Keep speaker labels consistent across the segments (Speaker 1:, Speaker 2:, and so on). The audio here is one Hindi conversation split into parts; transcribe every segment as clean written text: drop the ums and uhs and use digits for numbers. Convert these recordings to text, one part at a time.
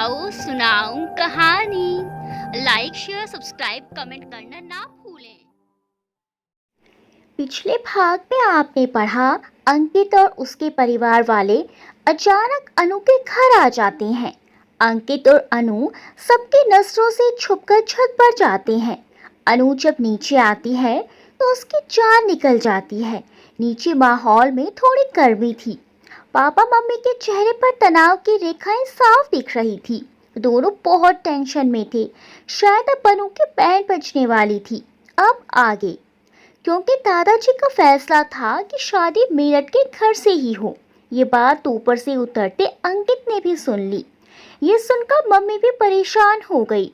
Speaker 1: बताओ सुनाऊं कहानी। लाइक शेयर सब्सक्राइब कमेंट करना ना भूलें।
Speaker 2: पिछले भाग में आपने पढ़ा अंकित और उसके परिवार वाले अचानक अनु के घर आ जाते हैं। अंकित और अनु सबकी नजरों से छुपकर छत पर जाते हैं। अनु जब नीचे आती है तो उसकी जान निकल जाती है। नीचे माहौल में थोड़ी गर्मी थी। पापा मम्मी के चेहरे पर तनाव की रेखाएं साफ दिख रही थी। दोनों बहुत टेंशन में थे। शायद अब अनु की बैंड बजने वाली थी। अब आगे, क्योंकि दादाजी का फैसला था कि शादी मेरठ के घर से ही हो। ये बात ऊपर से उतरते अंकित ने भी सुन ली। ये सुनकर मम्मी भी परेशान हो गई।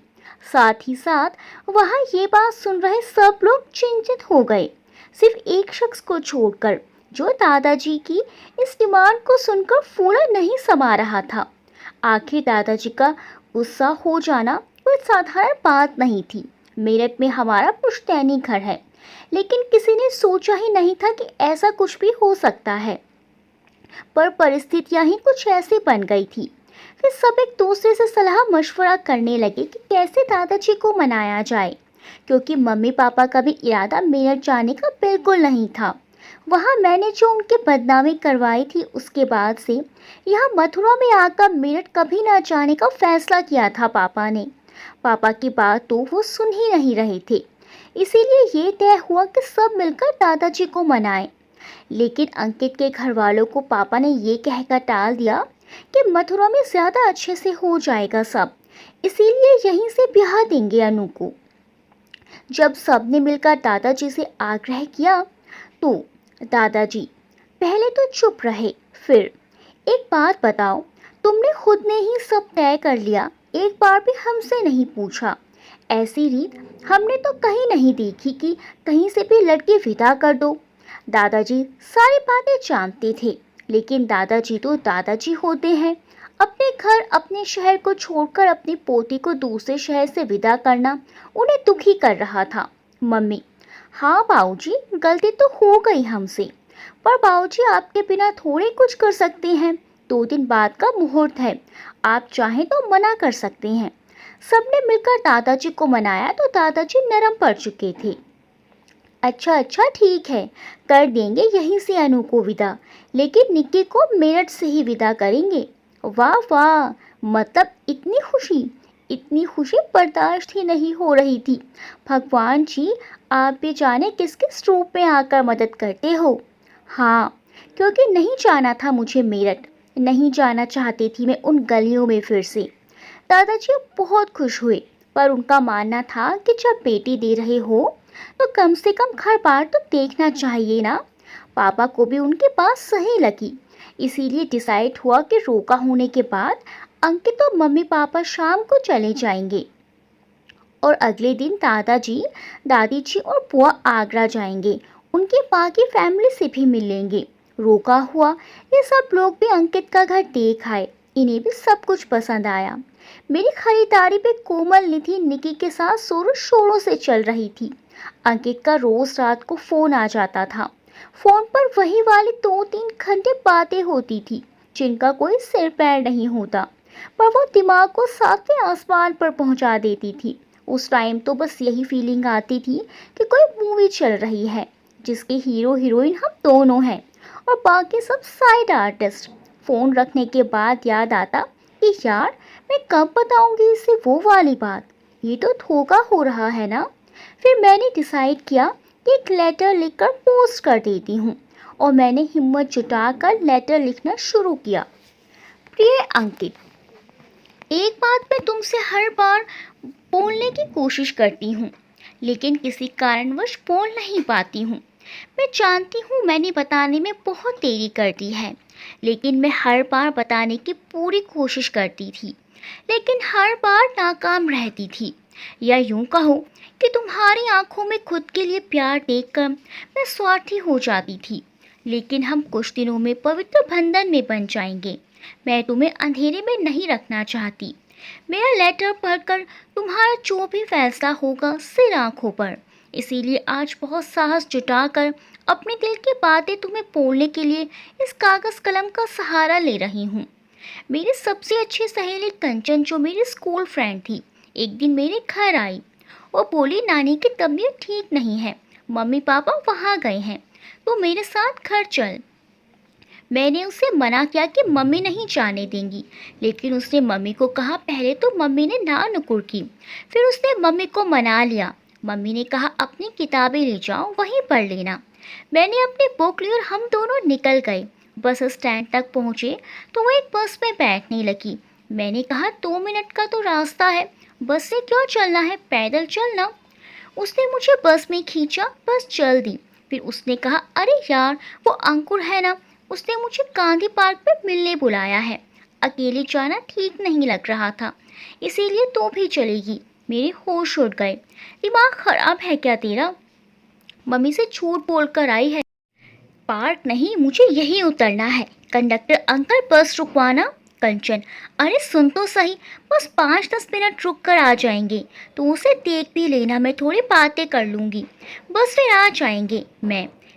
Speaker 2: साथ ही साथ वहाँ ये बात सुन रहे सब लोग चिंतित हो गए, सिर्फ एक शख्स को छोड़कर, जो दादाजी की इस डिमांड को सुनकर फूला नहीं समा रहा था। आखिर दादाजी का गुस्सा हो जाना कोई साधारण बात नहीं थी। मेरठ में हमारा पुश्तैनी घर है, लेकिन किसी ने सोचा ही नहीं था कि ऐसा कुछ भी हो सकता है। पर परिस्थितियां ही कुछ ऐसी बन गई थी। फिर सब एक दूसरे से सलाह मशवरा करने लगे कि कैसे दादाजी को मनाया जाए, क्योंकि मम्मी पापा का भी इरादा मेरठ जाने का बिल्कुल नहीं था। वहाँ मैंने जो उनकी बदनामी करवाई थी, उसके बाद से यहाँ मथुरा में आकर मेरठ कभी ना जाने का फैसला किया था पापा ने। पापा की बात तो वो सुन ही नहीं रहे थे। इसीलिए ये तय हुआ कि सब मिलकर दादाजी को मनाएं। लेकिन अंकित के घर वालों को पापा ने ये कहकर टाल दिया कि मथुरा में ज़्यादा अच्छे से हो जाएगा सब, इसीलिए यहीं से ब्याह देंगे अनु को। जब सबने मिलकर दादाजी से आग्रह किया तो दादाजी पहले तो चुप रहे। फिर, एक बात बताओ, तुमने खुद ने ही सब तय कर लिया, एक बार भी हमसे नहीं पूछा। ऐसी रीत हमने तो कहीं नहीं देखी कि कहीं से भी लड़की विदा कर दो। दादाजी सारी बातें जानते थे, लेकिन दादाजी तो दादाजी होते हैं। अपने घर अपने शहर को छोड़कर अपनी पोती को दूसरे शहर से विदा करना उन्हें दुखी कर रहा था। मम्मी: हाँ बाबूजी, गलती तो हो गई हमसे, पर बाबूजी आपके बिना थोड़े कुछ कर सकते हैं। 2 दिन बाद का मुहूर्त है, आप चाहें तो मना कर सकते हैं। सबने मिलकर दादाजी को मनाया तो दादाजी नरम पड़ चुके थे। अच्छा अच्छा ठीक है, कर देंगे यहीं से अनु को विदा, लेकिन निक्की को मेरठ से ही विदा करेंगे। वाह वाह, मतलब इतनी खुशी बर्दाश्त ही नहीं हो रही थी। भगवान जी, आप भी जाने किस किस रूप में आकर मदद करते हो। हाँ, क्योंकि नहीं जाना था मुझे मेरठ, नहीं जाना चाहती थी मैं उन गलियों में फिर से। दादाजी बहुत खुश हुए, पर उनका मानना था कि जब बेटी दे रहे हो तो कम से कम घर बार तो देखना चाहिए ना। पापा को भी उनकी बात सही लगी, इसीलिए डिसाइड हुआ कि रोका होने के बाद अंकित और मम्मी पापा शाम को चले जाएंगे और अगले दिन दादाजी, दादी जी और बुआ आगरा जाएंगे। उनकी बाकी फैमिली से भी मिलेंगे। रोका हुआ ये सब लोग भी अंकित का घर देख आए। इन्हें भी सब कुछ पसंद आया। मेरी खरीदारी पे कोमल निधि निकी के साथ जोरों शोरों से चल रही थी। अंकित का रोज रात को फोन आ जाता था। फोन पर वही वाली 2-3 घंटे बातें होती थी, जिनका कोई सिर पैर नहीं होता, पर वो दिमाग को 7वें आसमान पर पहुंचा देती थी। उस टाइम तो बस यही फीलिंग आती थी कि कोई मूवी चल रही है जिसके हीरो हीरोइन हम दोनों हैं और बाकी सब साइड आर्टिस्ट। फ़ोन रखने के बाद याद आता कि यार, मैं कब बताऊंगी इसे वो वाली बात, ये तो धोखा हो रहा है ना। फिर मैंने डिसाइड किया कि एक लेटर लिखकर पोस्ट कर देती हूँ, और मैंने हिम्मत जुटाकर लेटर लिखना शुरू किया। प्रिय अंकित, एक बात मैं तुमसे हर बार बोलने की कोशिश करती हूँ, लेकिन किसी कारणवश बोल नहीं पाती हूँ। मैं जानती हूँ मैंने बताने में बहुत देरी कर दी है, लेकिन मैं हर बार बताने की पूरी कोशिश करती थी, लेकिन हर बार नाकाम रहती थी। या यूँ कहो कि तुम्हारी आंखों में खुद के लिए प्यार देखकर मैं स्वार्थी हो जाती थी। लेकिन हम कुछ दिनों में पवित्र बंधन में बन जाएंगे। मैं तुम्हें अंधेरे में नहीं रखना चाहती। मेरा लेटर पढ़कर तुम्हारा जो भी फैसला होगा सिर आंखों पर। इसीलिए आज बहुत साहस जुटाकर अपने दिल की बातें तुम्हें बोलने के लिए इस कागज़ कलम का सहारा ले रही हूँ। मेरी सबसे अच्छी सहेली कंचन, जो मेरी स्कूल फ्रेंड थी, एक दिन मेरे घर आई। वो बोली, नानी की तबीयत ठीक नहीं है, मम्मी पापा वहाँ गए हैं, तो मेरे साथ घर चल। मैंने उसे मना किया कि मम्मी नहीं जाने देंगी, लेकिन उसने मम्मी को कहा। पहले तो मम्मी ने ना नुकुर की, फिर उसने मम्मी को मना लिया। मम्मी ने कहा, अपनी किताबें ले जाओ, वहीं पढ़ लेना। मैंने अपनी बुक ली और हम दोनों निकल गए। बस स्टैंड तक पहुँचे तो वो एक बस में बैठने लगी। मैंने कहा, 2 मिनट का तो रास्ता है, बस से क्यों चलना है, पैदल चलना। उसने मुझे बस में खींचा, बस चल दी। फिर उसने कहा, अरे यार, वो अंकुर है ना, उसने मुझे गांधी पार्क में मिलने बुलाया है। अकेले जाना ठीक नहीं लग रहा था, इसीलिए तू भी चलेगी। मेरे होश उड़ गए। दिमाग खराब है क्या तेरा? मम्मी से झूठ बोलकर आई है। पार्क नहीं, मुझे यहीं उतरना है। कंडक्टर अंकल, बस रुकवाना। कंचन, अरे सुन तो सही, बस 5-10 मिनट रुक कर आ जाएंगे, तो उसे देख भी लेना, मैं थोड़ी बातें कर लूँगी, बस फिर आ जाएंगे।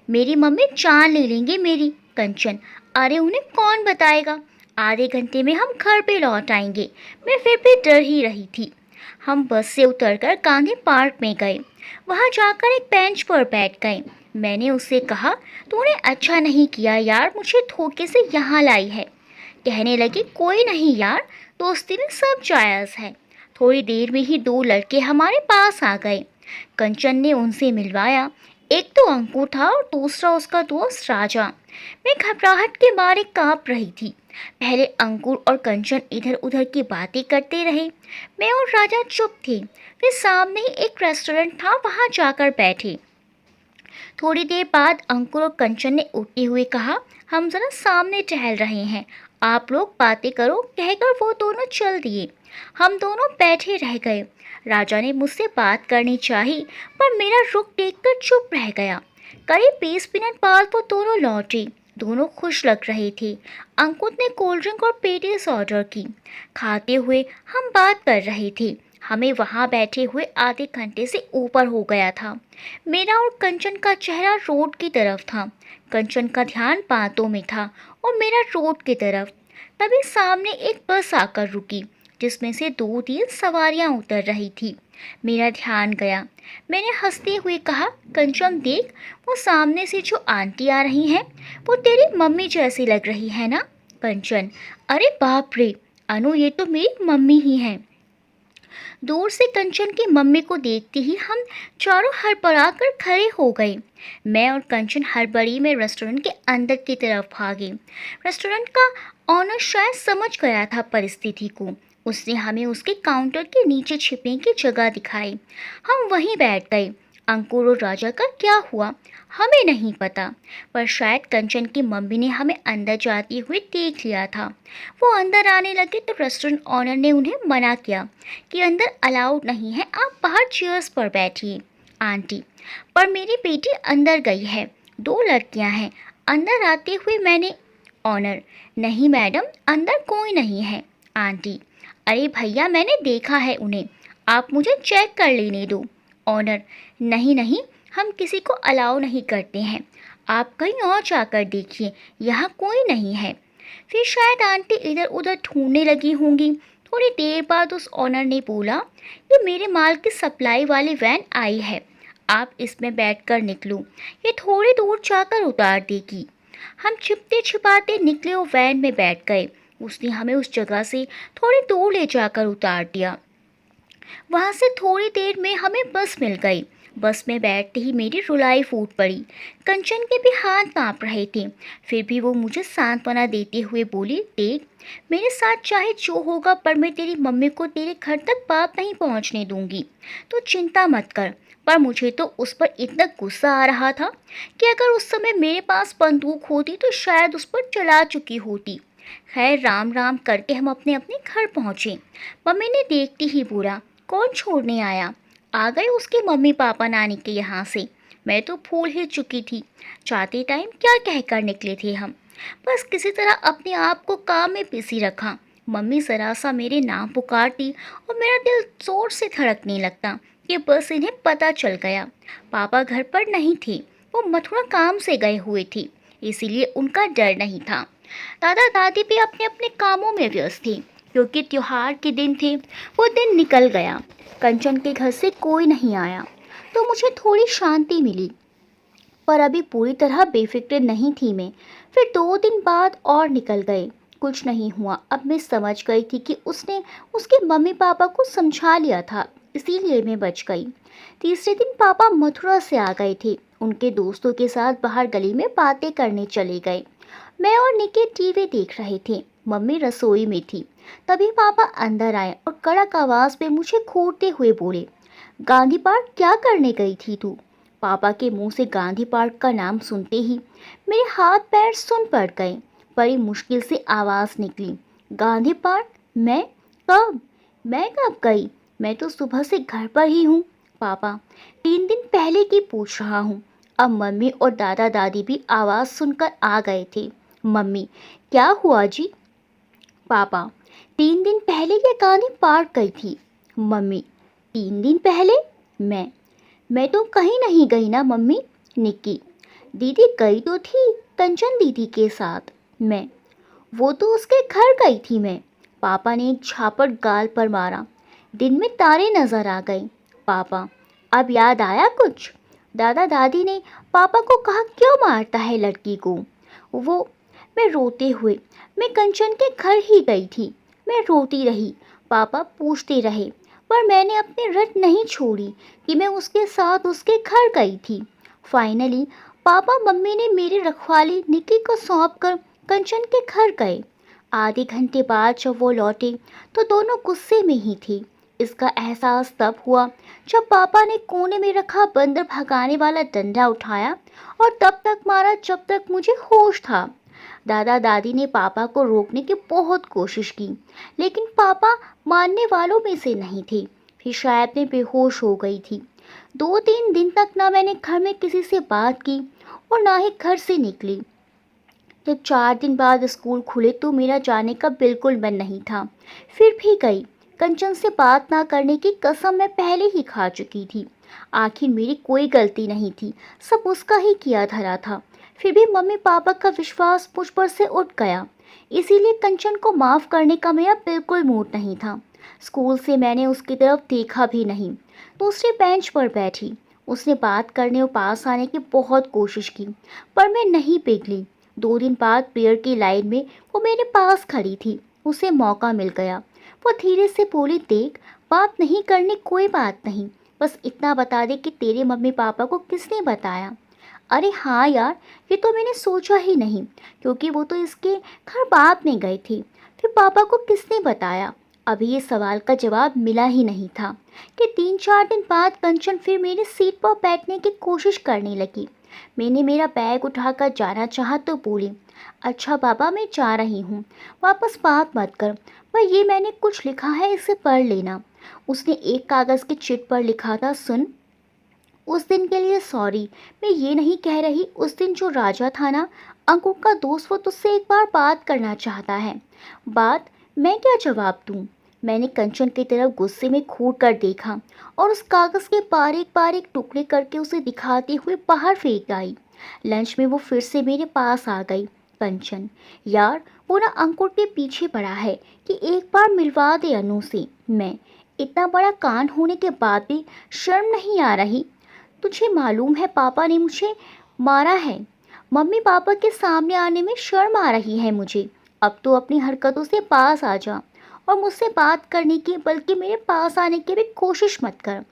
Speaker 2: मेरी मम्मी जान ले लेंगे मेरी। कंचन, अरे उन्हें कौन बताएगा, आधे घंटे में हम घर पे लौट आएंगे। मैं फिर भी डर ही रही थी। हम बस से उतरकर गांधी पार्क में गए। वहां जाकर एक बेंच पर बैठ गए। मैंने उससे कहा, तूने अच्छा नहीं किया यार, मुझे धोखे से यहाँ लाई है। कहने लगी, कोई नहीं यार, दोस्ती में सब जायज़ है। थोड़ी देर में ही 2 लड़के हमारे पास आ गए। कंचन ने उनसे मिलवाया। एक तो अंकुर था और दूसरा उसका दोस्त राजा। मैं घबराहट के मारे कांप रही थी। पहले अंकुर और कंचन इधर उधर की बातें करते रहे। मैं और राजा चुप थे। फिर सामने ही एक रेस्टोरेंट था, वहां जाकर बैठे। थोड़ी देर बाद अंकुर और कंचन ने उठते हुए कहा, हम जरा सामने टहल रहे हैं, आप लोग बातें करो, कहकर वो दोनों चल दिए। हम दोनों बैठे रह गए। राजा ने मुझसे बात करनी चाही, पर मेरा रुख देखकर चुप रह गया। करीब 20 मिनट बाद वो दोनों लौटे। दोनों खुश लग रहे थे। अंकुर ने कोल्ड ड्रिंक और पेटीज ऑर्डर की। खाते हुए हम बात कर रहे थे। हमें वहाँ बैठे हुए आधे घंटे से ऊपर हो गया था। मेरा और कंचन का चेहरा रोड की तरफ था। कंचन का ध्यान बातों में था और मेरा रोड की तरफ। तभी सामने एक बस आकर रुकी, जिसमें से 2-3 सवारियां उतर रही थी। मेरा ध्यान गया। मैंने हंसते हुए कहा, कंचन देख, वो सामने से जो आंटी आ रही हैं, वो तेरी मम्मी जैसी लग रही है ना। कंचन, अरे बाप रे अनु, ये तो मेरी मम्मी ही हैं। दूर से कंचन की मम्मी को देखते ही हम चारों हड़बड़ाकर खड़े हो गए। मैं और कंचन हड़बड़ी में रेस्टोरेंट के अंदर की तरफ भागे। रेस्टोरेंट का ऑनर शायद समझ गया था परिस्थिति को। उसने हमें उसके काउंटर के नीचे छिपने की जगह दिखाई। हम वहीं बैठ गए। अंकुर और राजा का क्या हुआ हमें नहीं पता, पर शायद कंचन की मम्मी ने हमें अंदर जाते हुए देख लिया था। वो अंदर आने लगे तो रेस्टोरेंट ऑनर ने उन्हें मना किया कि अंदर अलाउड नहीं है, आप बाहर चेयर्स पर बैठिए। आंटी, पर मेरी बेटी अंदर गई है, 2 लड़कियां हैं। अंदर आते हुए मैंने ऑनर, नहीं मैडम, अंदर कोई नहीं है। आंटी, अरे भैया, मैंने देखा है उन्हें, आप मुझे चेक कर लेने दो। ऑनर, नहीं नहीं, हम किसी को अलाउ नहीं करते हैं, आप कहीं और जाकर देखिए, यहाँ कोई नहीं है। फिर शायद आंटी इधर उधर ढूंढने लगी होंगी। थोड़ी देर बाद उस ऑनर ने बोला, ये मेरे माल की सप्लाई वाली वैन आई है, आप इसमें बैठकर निकलो, ये थोड़ी दूर जाकर उतार देगी। हम छिपते छिपाते निकले और वैन में बैठ गए। उसने हमें उस जगह से थोड़ी दूर ले जाकर उतार दिया। वहाँ से थोड़ी देर में हमें बस मिल गई। बस में बैठते ही मेरी रुलाई फूट पड़ी। कंचन के भी हाथ कांप रहे थे, फिर भी वो मुझे सांत्वना देते हुए बोली, देख, मेरे साथ चाहे जो होगा, पर मैं तेरी मम्मी को तेरे घर तक बात नहीं पहुंचने दूंगी, तो चिंता मत कर। पर मुझे तो उस पर इतना गुस्सा आ रहा था कि अगर उस समय मेरे पास बंदूक होती तो शायद उस पर चला चुकी होती। खैर, राम राम करके हम अपने अपने घर पहुँचे। मम्मी ने देखते ही बोला, कौन छोड़ने आया? आ गए उसके मम्मी पापा नानी के यहाँ से। मैं तो भूल ही चुकी थी, जाते टाइम क्या कहकर निकले थे हम। बस किसी तरह अपने आप को काम में बिजी रखा। मम्मी ज़रा सा मेरे नाम पुकारती और मेरा दिल जोर से धड़कने लगता कि बस इन्हें पता चल गया। पापा घर पर नहीं थे, वो मथुरा काम से गए हुए थे, इसीलिए उनका डर नहीं था। दादा दादी भी अपने अपने कामों में व्यस्त थे क्योंकि त्योहार के दिन थे। वो दिन निकल गया। कंचन के घर से कोई नहीं आया तो मुझे थोड़ी शांति मिली, पर अभी पूरी तरह बेफिक्र नहीं थी मैं। फिर 2 दिन बाद और निकल गए। कुछ नहीं हुआ। अब मैं समझ गई थी कि उसने उसके मम्मी पापा को समझा लिया था, इसीलिए मैं बच गई। तीसरे दिन पापा मथुरा से आ गए थे। उनके दोस्तों के साथ बाहर गली में बातें करने चले गए। मैं और निकी टीवी देख रहे थे। मम्मी रसोई में थी। तभी पापा अंदर आए और कड़क आवाज में मुझे घूरते हुए बोले, गांधी पार्क क्या करने गई थी तू? पापा के मुंह से गांधी पार्क का नाम सुनते ही मेरे हाथ पैर सुन पड़ गए। बड़ी मुश्किल से आवाज निकली, गांधी पार्क? कब मैं कब गई? मैं तो सुबह से घर पर ही हूँ पापा। 3 दिन पहले की पूछ रहा हूँ। अब मम्मी और दादा दादी भी आवाज सुनकर आ गए थे। मम्मी, क्या हुआ जी? पापा, 3 दिन पहले ये गांधी पार्क गई थी। मम्मी, 3 दिन पहले? मैं तो कहीं नहीं गई ना मम्मी। निक्की, दीदी गई तो थी कंचन दीदी के साथ। वो तो उसके घर गई थी मैं। पापा ने एक झापड़ गाल पर मारा। दिन में तारे नजर आ गए। पापा, अब याद आया कुछ? दादा दादी ने पापा को कहा, क्यों मारता है लड़की को? वो मैं रोते हुए, मैं कंचन के घर ही गई थी। मैं रोती रही। पापा पूछते रहे, पर मैंने अपनी रट नहीं छोड़ी कि मैं उसके साथ उसके घर गई थी। फाइनली पापा मम्मी ने मेरी रखवाली निक्की को सौंप कर कंचन के घर गए। आधे घंटे बाद जब वो लौटे तो दोनों गुस्से में ही थे। इसका एहसास तब हुआ जब पापा ने कोने में रखा बंदर भगाने वाला डंडा उठाया और तब तक मारा जब तक मुझे होश था। दादा दादी ने पापा को रोकने की बहुत कोशिश की, लेकिन पापा मानने वालों में से नहीं थे। फिर शायद मैं बेहोश हो गई थी। 2-3 दिन तक ना मैंने घर में किसी से बात की और ना ही घर से निकली। जब 4 दिन बाद स्कूल खुले तो मेरा जाने का बिल्कुल मन नहीं था, फिर भी गई। कंचन से बात ना करने की कसम मैं पहले ही खा चुकी थी। आखिर मेरी कोई गलती नहीं थी, सब उसका ही किया धरा था। फिर भी मम्मी पापा का विश्वास मुझ पर से उठ गया, इसीलिए कंचन को माफ़ करने का मेरा बिल्कुल मूड नहीं था। स्कूल से मैंने उसकी तरफ देखा भी नहीं। दूसरे बेंच पर बैठी। उसने बात करने और पास आने की बहुत कोशिश की, पर मैं नहीं पिघली। 2 दिन बाद प्रेयर की लाइन में वो मेरे पास खड़ी थी। उसे मौका मिल गया। वो धीरे से बोली, देख, बात नहीं करनी कोई बात नहीं, बस इतना बता दे कि तेरे मम्मी पापा को किसने बताया। अरे हाँ यार, ये तो मैंने सोचा ही नहीं, क्योंकि वो तो इसके घर बाद में गए थे। फिर पापा को किसने बताया? अभी ये सवाल का जवाब मिला ही नहीं था कि 3-4 दिन बाद कंचन फिर मेरी सीट पर बैठने की कोशिश करने लगी। मैंने मेरा बैग उठाकर जाना चाहा तो बोली, अच्छा बाबा, मैं जा रही हूँ, वापस बात मत कर, पर ये मैंने कुछ लिखा है, इसे पढ़ लेना। उसने एक कागज़ के चिट पर लिखा था, सुन, उस दिन के लिए सॉरी। मैं ये नहीं कह रही, उस दिन जो राजा था ना, अंकुर का दोस्त, वो तुझसे एक बार बात करना चाहता है। बात? मैं क्या जवाब दूँ? मैंने कंचन की तरफ गुस्से में घूर कर देखा और उस कागज़ के बारीक बारीक टुकड़े करके उसे दिखाते हुए बाहर फेंक आई। लंच में वो फिर से मेरे पास आ गई। कंचन, यार, वो ना अंकुर के पीछे पड़ा है कि एक बार मिलवा दे अनु से। मैं, इतना बड़ा कांड होने के बाद भी शर्म नहीं आ रही? तुझे मालूम है पापा ने मुझे मारा है। मम्मी पापा के सामने आने में शर्म आ रही है मुझे। अब तो अपनी हरकतों से पास आ जा और मुझसे बात करने की, बल्कि मेरे पास आने की भी कोशिश मत कर।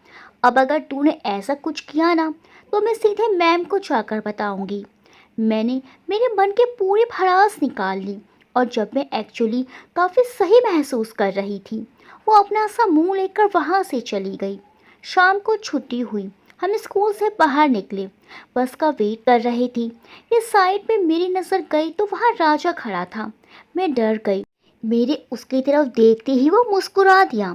Speaker 2: अब अगर तूने ऐसा कुछ किया ना, तो मैं सीधे मैम को जाकर बताऊंगी। मैंने मेरे मन की पूरी भड़ास निकाल ली और जब मैं एक्चुअली काफ़ी सही महसूस कर रही थी, वो अपना सा मुंह लेकर वहाँ से चली गई। शाम को छुट्टी हुई। हम स्कूल से बाहर निकले, बस का वेट कर रहे थे। ये साइड में मेरी नज़र गई तो वहाँ राजा खड़ा था। मैं डर गई। मेरे उसकी तरफ देखते ही वो मुस्कुरा दिया।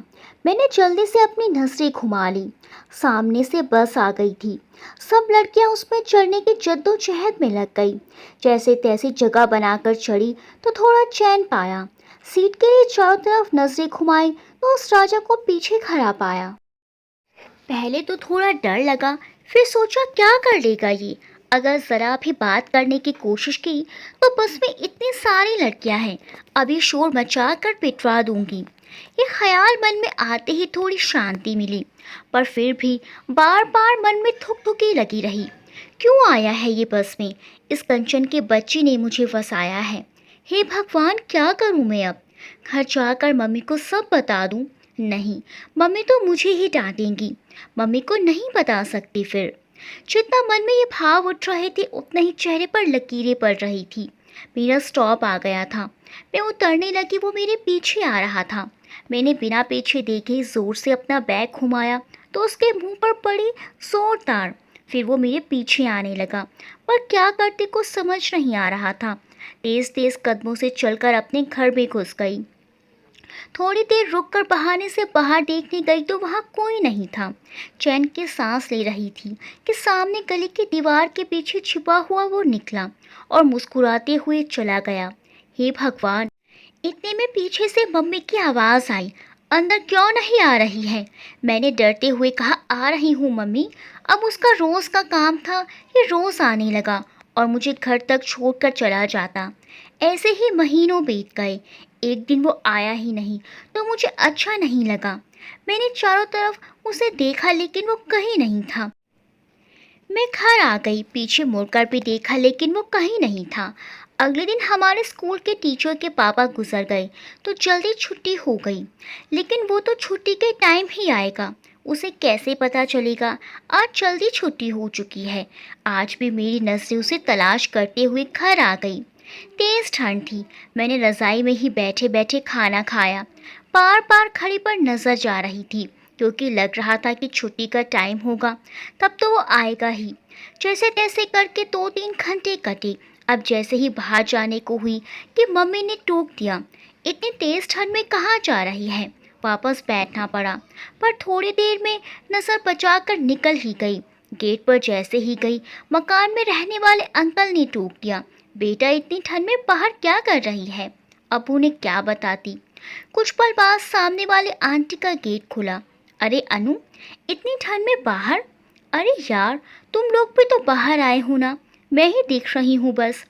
Speaker 2: मैंने जल्दी से अपनी नज़रें घुमा ली। सामने से बस आ गई थी। सब लड़कियां उसमें चढ़ने की जद्दोजहद में लग गई। जैसे तैसे जगह बनाकर चढ़ी तो थोड़ा चैन पाया। सीट के लिए चारों तरफ नज़रें घुमाई तो उस राजा को पीछे खड़ा पाया। पहले तो थोड़ा डर लगा, फिर सोचा क्या कर लेगा ये, अगर ज़रा भी बात करने की कोशिश की तो बस में इतनी सारी लड़कियां हैं, अभी शोर मचा कर पिटवा दूंगी। ये ख्याल मन में आते ही थोड़ी शांति मिली, पर फिर भी बार बार मन में थुक-थुकी लगी रही। क्यों आया है ये बस में? इस कंचन के बच्चे ने मुझे फंसाया है। हे भगवान, क्या करूं मैं अब? घर जाकर मम्मी को सब बता दूं? नहीं, मम्मी तो मुझे ही डांटेंगी। मम्मी को नहीं बता सकती फिर। जितना मन में ये भाव उठ रहे थे उतना ही चेहरे पर लकीरें पड़ रही थी। मेरा स्टॉप आ गया था। मैं उतरने लगी, वो मेरे पीछे आ रहा था। मैंने बिना पीछे देखे जोर से अपना बैग घुमाया तो उसके मुंह पर पड़ी जोरदार। फिर वो मेरे पीछे आने लगा, पर क्या करते कुछ समझ नहीं आ रहा था। तेज तेज कदमों से चलकर अपने घर में घुस गई। थोड़ी देर रुककर बहाने से बाहर देखने गई तो वहाँ कोई नहीं था। चैन की सांस ले रही थी कि सामने गली की दीवार के पीछे छिपा हुआ वो निकला और मुस्कुराते हुए चला गया। हे भगवान, इतने में पीछे से मम्मी की आवाज़ आई। अंदर क्यों नहीं आ रही है? मैंने डरते हुए कहा, आ रही हूँ मम्मी। अब उसका रोज़ का काम था, ये रोज़ आने लगा और मुझे घर तक छोड़कर चला जाता। ऐसे ही महीनों बीत गए। एक दिन वो आया ही नहीं तो मुझे अच्छा नहीं लगा। मैंने चारों तरफ उसे देखा लेकिन वो कहीं नहीं था। मैं घर आ गई, पीछे मुड़कर भी देखा लेकिन वो कहीं नहीं था। अगले दिन हमारे स्कूल के टीचर के पापा गुजर गए तो जल्दी छुट्टी हो गई। लेकिन वो तो छुट्टी के टाइम ही आएगा, उसे कैसे पता चलेगा आज जल्दी छुट्टी हो चुकी है। आज भी मेरी नज़रें उसे तलाश करते हुए घर आ गई। तेज़ ठंड थी। मैंने रज़ाई में ही बैठे बैठे खाना खाया। बार बार घड़ी पर नज़र जा रही थी क्योंकि लग रहा था कि छुट्टी का टाइम होगा तब तो वो आएगा ही। जैसे तैसे करके 2-3 घंटे कटे। अब जैसे ही बाहर जाने को हुई कि मम्मी ने टोक दिया, इतनी तेज़ ठंड में कहाँ जा रही है? वापस बैठना पड़ा, पर थोड़ी देर में नज़र बचा कर निकल ही गई। गेट पर जैसे ही गई, मकान में रहने वाले अंकल ने टोक दिया, बेटा इतनी ठंड में बाहर क्या कर रही है? अब उन्हें क्या बताती। कुछ पल बाद सामने वाले आंटी का गेट खुला। अरे अनु, इतनी ठंड में बाहर? अरे यार, तुम लोग भी तो बाहर आए हो ना, मैं ही दिख रही हूँ बस।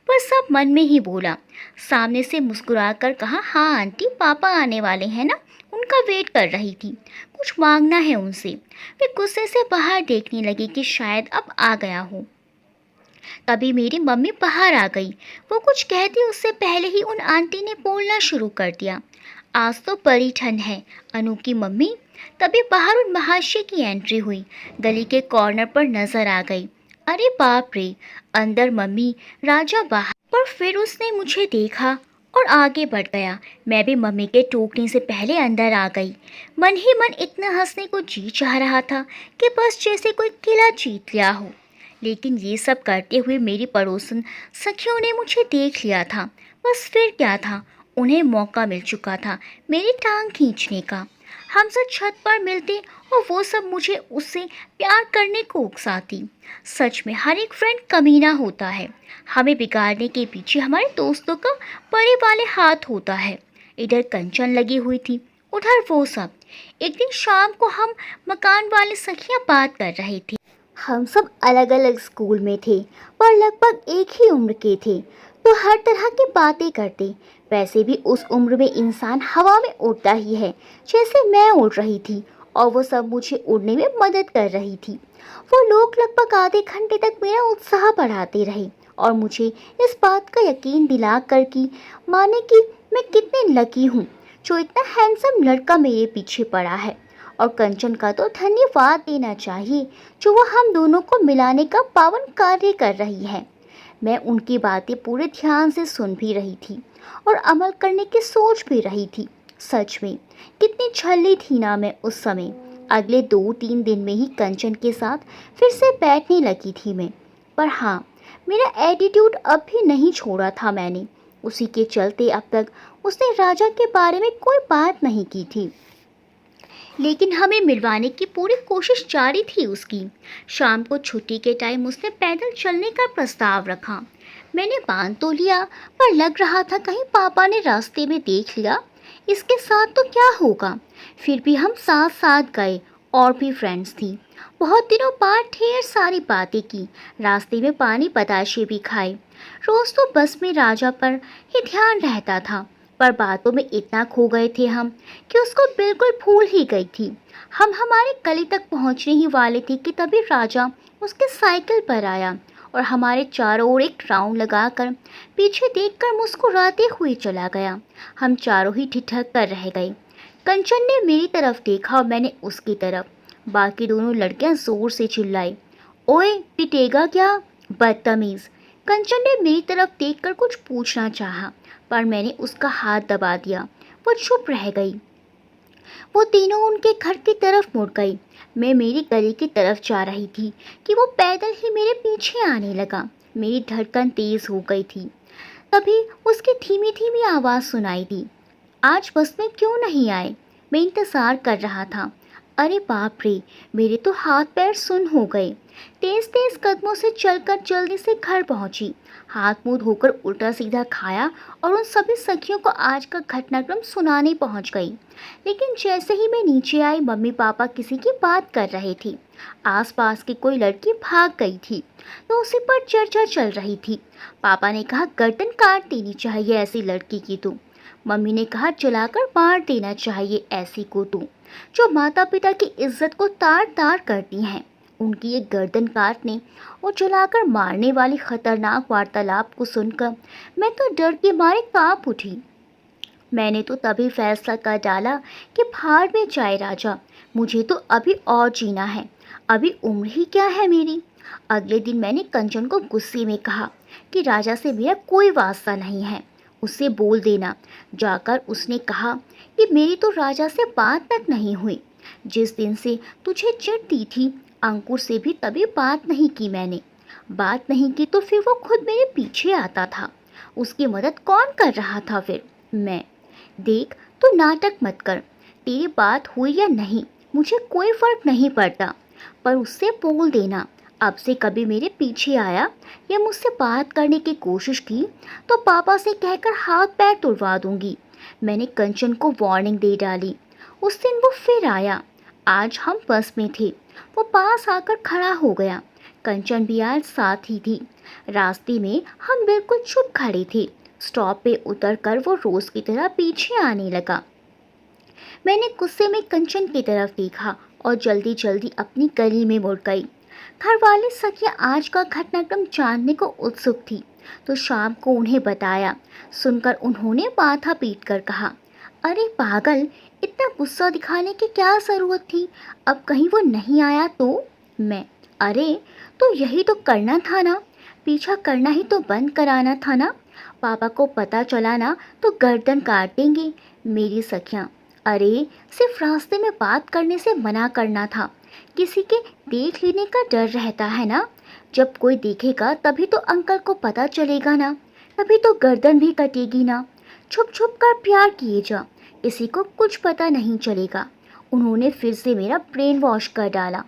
Speaker 2: पर सब मन में ही बोला। सामने से मुस्कुराकर कहा, हाँ आंटी, पापा आने वाले हैं ना, उनका वेट कर रही थी, कुछ मांगना है उनसे। वे गुस्से से बाहर देखने लगी कि शायद अब आ गया हो। तभी मेरी मम्मी बाहर आ गई। वो कुछ कहती उससे पहले ही उन आंटी ने बोलना शुरू कर दिया। आज तो बड़ी ठंड है अनु की मम्मी। तभी बाहर उन महाशय की एंट्री हुई। गली के कॉर्नर पर नजर आ गई। अरे बाप रे, अंदर मम्मी, राजा बाहर। पर फिर उसने मुझे देखा और आगे बढ़ गया। मैं भी मम्मी के टोकने से पहले अंदर आ गई। मन ही मन इतना हंसने को जी चाह रहा था कि बस जैसे कोई किला जीत लिया हो। लेकिन ये सब करते हुए मेरी पड़ोसन सखियों ने मुझे देख लिया था। बस फिर क्या था, उन्हें मौका मिल चुका था मेरी टांग खींचने का। हम सब छत पर मिलते और वो सब मुझे उससे प्यार करने को उकसाती। सच में हर एक फ्रेंड कमीना होता है। हमें बिगाड़ने के पीछे हमारे दोस्तों का बड़े वाले हाथ होता है। इधर कंचन लगी हुई थी, उधर वो सब। एक दिन शाम को हम मकान वाले सखियां बात कर रहे थे। हम सब अलग अलग स्कूल में थे पर लगभग एक ही उम्र के थे, तो हर तरह की बातें करते। वैसे भी उस उम्र में इंसान हवा में उड़ता ही है, जैसे मैं उड़ रही थी और वो सब मुझे उड़ने में मदद कर रही थी। वो लोग लगभग आधे घंटे तक मेरा उत्साह बढ़ाते रहे और मुझे इस बात का यकीन दिला कर कि माने कि मैं कितनी लकी हूँ जो इतना हैंडसम लड़का मेरे पीछे पड़ा है। और कंचन का तो धन्यवाद देना चाहिए जो वो हम दोनों को मिलाने का पावन कार्य कर रही है। मैं उनकी बातें पूरे ध्यान से सुन भी रही थी और अमल करने की सोच भी रही थी। सच में कितनी छल्ली थी ना मैं उस समय। अगले 2-3 दिन में ही कंचन के साथ फिर से बैठने लगी थी मैं। पर हाँ, मेरा एटीट्यूड अब भी नहीं छोड़ा था मैंने। उसी के चलते अब तक उसने राजा के बारे में कोई बात नहीं की थी, लेकिन हमें मिलवाने की पूरी कोशिश जारी थी उसकी। शाम को छुट्टी के टाइम उसने पैदल चलने का प्रस्ताव रखा। मैंने मान तो लिया, पर लग रहा था कहीं पापा ने रास्ते में देख लिया। इसके साथ तो क्या होगा। फिर भी हम साथ साथ गए और भी फ्रेंड्स थी। बहुत दिनों बाद ढेर सारी बातें की, रास्ते में पानी बताशे भी खाए। रोज तो बस में राजा पर ही ध्यान रहता था, पर बातों में इतना खो गए थे हम कि उसको बिल्कुल भूल ही गई थी। हम हमारे गली तक पहुंचने ही वाले थे कि तभी राजा उसके साइकिल पर आया और हमारे चारों ओर एक राउंड लगाकर पीछे देखकर मुस्कुराते हुए चला गया। हम चारों ही ठिठक कर रह गए। कंचन ने मेरी तरफ देखा और मैंने उसकी तरफ। बाकी दोनों लड़कियां जोर से चिल्लाई, ओए पिटेगा क्या, बदतमीज। कंचन ने मेरी तरफ देखकर कुछ पूछना चाहा, पर मैंने उसका हाथ दबा दिया। वो चुप रह गई। वो तीनों उनके घर की तरफ मुड़ गई। मैं मेरी गली की तरफ जा रही थी कि वो पैदल ही मेरे पीछे आने लगा। मेरी धड़कन तेज हो गई थी। तभी उसकी धीमी धीमी आवाज़ सुनाई दी, आज बस में क्यों नहीं आए? मैं इंतज़ार कर रहा था। अरे बाप रे, मेरे तो हाथ पैर सुन्न हो गए। तेज तेज कदमों से चलकर जल्दी से घर पहुंची। हाथ मुंह धोकर उल्टा सीधा खाया और उन सभी सखियों को आज का घटनाक्रम सुनाने पहुंच गई। लेकिन जैसे ही मैं नीचे आई, मम्मी पापा किसी की बात कर रहे थे। आसपास की कोई लड़की भाग गई थी तो उसी पर चर्चा चल रही थी। पापा ने कहा गर्दन काट देनी चाहिए ऐसी लड़की की तो। मम्मी ने कहा जलाकर मार देना चाहिए ऐसी को तो, जो माता पिता की इज्जत को तार तार करती हैं। उनकी ये गर्दन काटने और जलाकर मारने वाली खतरनाक वार्तालाप को सुनकर मैं तो डर के मारे कांप उठी। मैंने तो तभी फैसला कर डाला कि भाड़ में जाए राजा, मुझे तो अभी और जीना है, अभी उम्र ही क्या है मेरी। अगले दिन मैंने कंचन को गुस्से में कहा कि राजा से मेरा कोई वास्ता नहीं है, उससे बोल देना। जाकर उसने कहा कि मेरी तो राजा से बात तक नहीं हुई। जिस दिन से तुझे चिढ़ दी थी, अंकुर से भी तभी बात नहीं की मैंने। बात नहीं की तो फिर वो खुद मेरे पीछे आता था। उसकी मदद कौन कर रहा था फिर? मैं। देख, तू नाटक मत कर। तेरी बात हुई या नहीं मुझे कोई फर्क नहीं पड़ता, पर उससे बोल देना अब से कभी मेरे पीछे आया या मुझसे बात करने की कोशिश की तो पापा से कहकर हाथ पैर तुड़वा दूंगी। मैंने कंचन को वार्निंग दे डाली। उस दिन वो फिर आया। आज हम बस में थे। वो पास आकर खड़ा हो गया। कंचन भी आज साथ ही थी। रास्ते में हम बिल्कुल चुप खड़े थे। स्टॉप पे उतरकर वो रोज की तरह पीछे आने लगा। मैंने गुस्से में कंचन की तरफ देखा और जल्दी जल्दी अपनी गली में मुड़ गई। घर वाले सखियाँ आज का घटनाक्रम जानने को उत्सुक थी, तो शाम को उन्हें बताया। सुनकर उन्होंने माथा पीट कर कहा, अरे पागल, इतना गुस्सा दिखाने की क्या ज़रूरत थी? अब कहीं वो नहीं आया तो? मैं, अरे तो यही तो करना था ना, पीछा करना ही तो बंद कराना था ना। पापा को पता चला ना तो गर्दन काट देंगे। मेरी सखियाँ, अरे सिर्फ रास्ते में बात करने से मना करना था, किसी के देख लेने का डर रहता है ना। जब कोई देखेगा तभी तो अंकल को पता चलेगा ना, तभी तो गर्दन भी कटेगी ना। छुप छुप कर प्यार किए जा, किसी को कुछ पता नहीं चलेगा। उन्होंने फिर से मेरा ब्रेन वॉश कर डाला।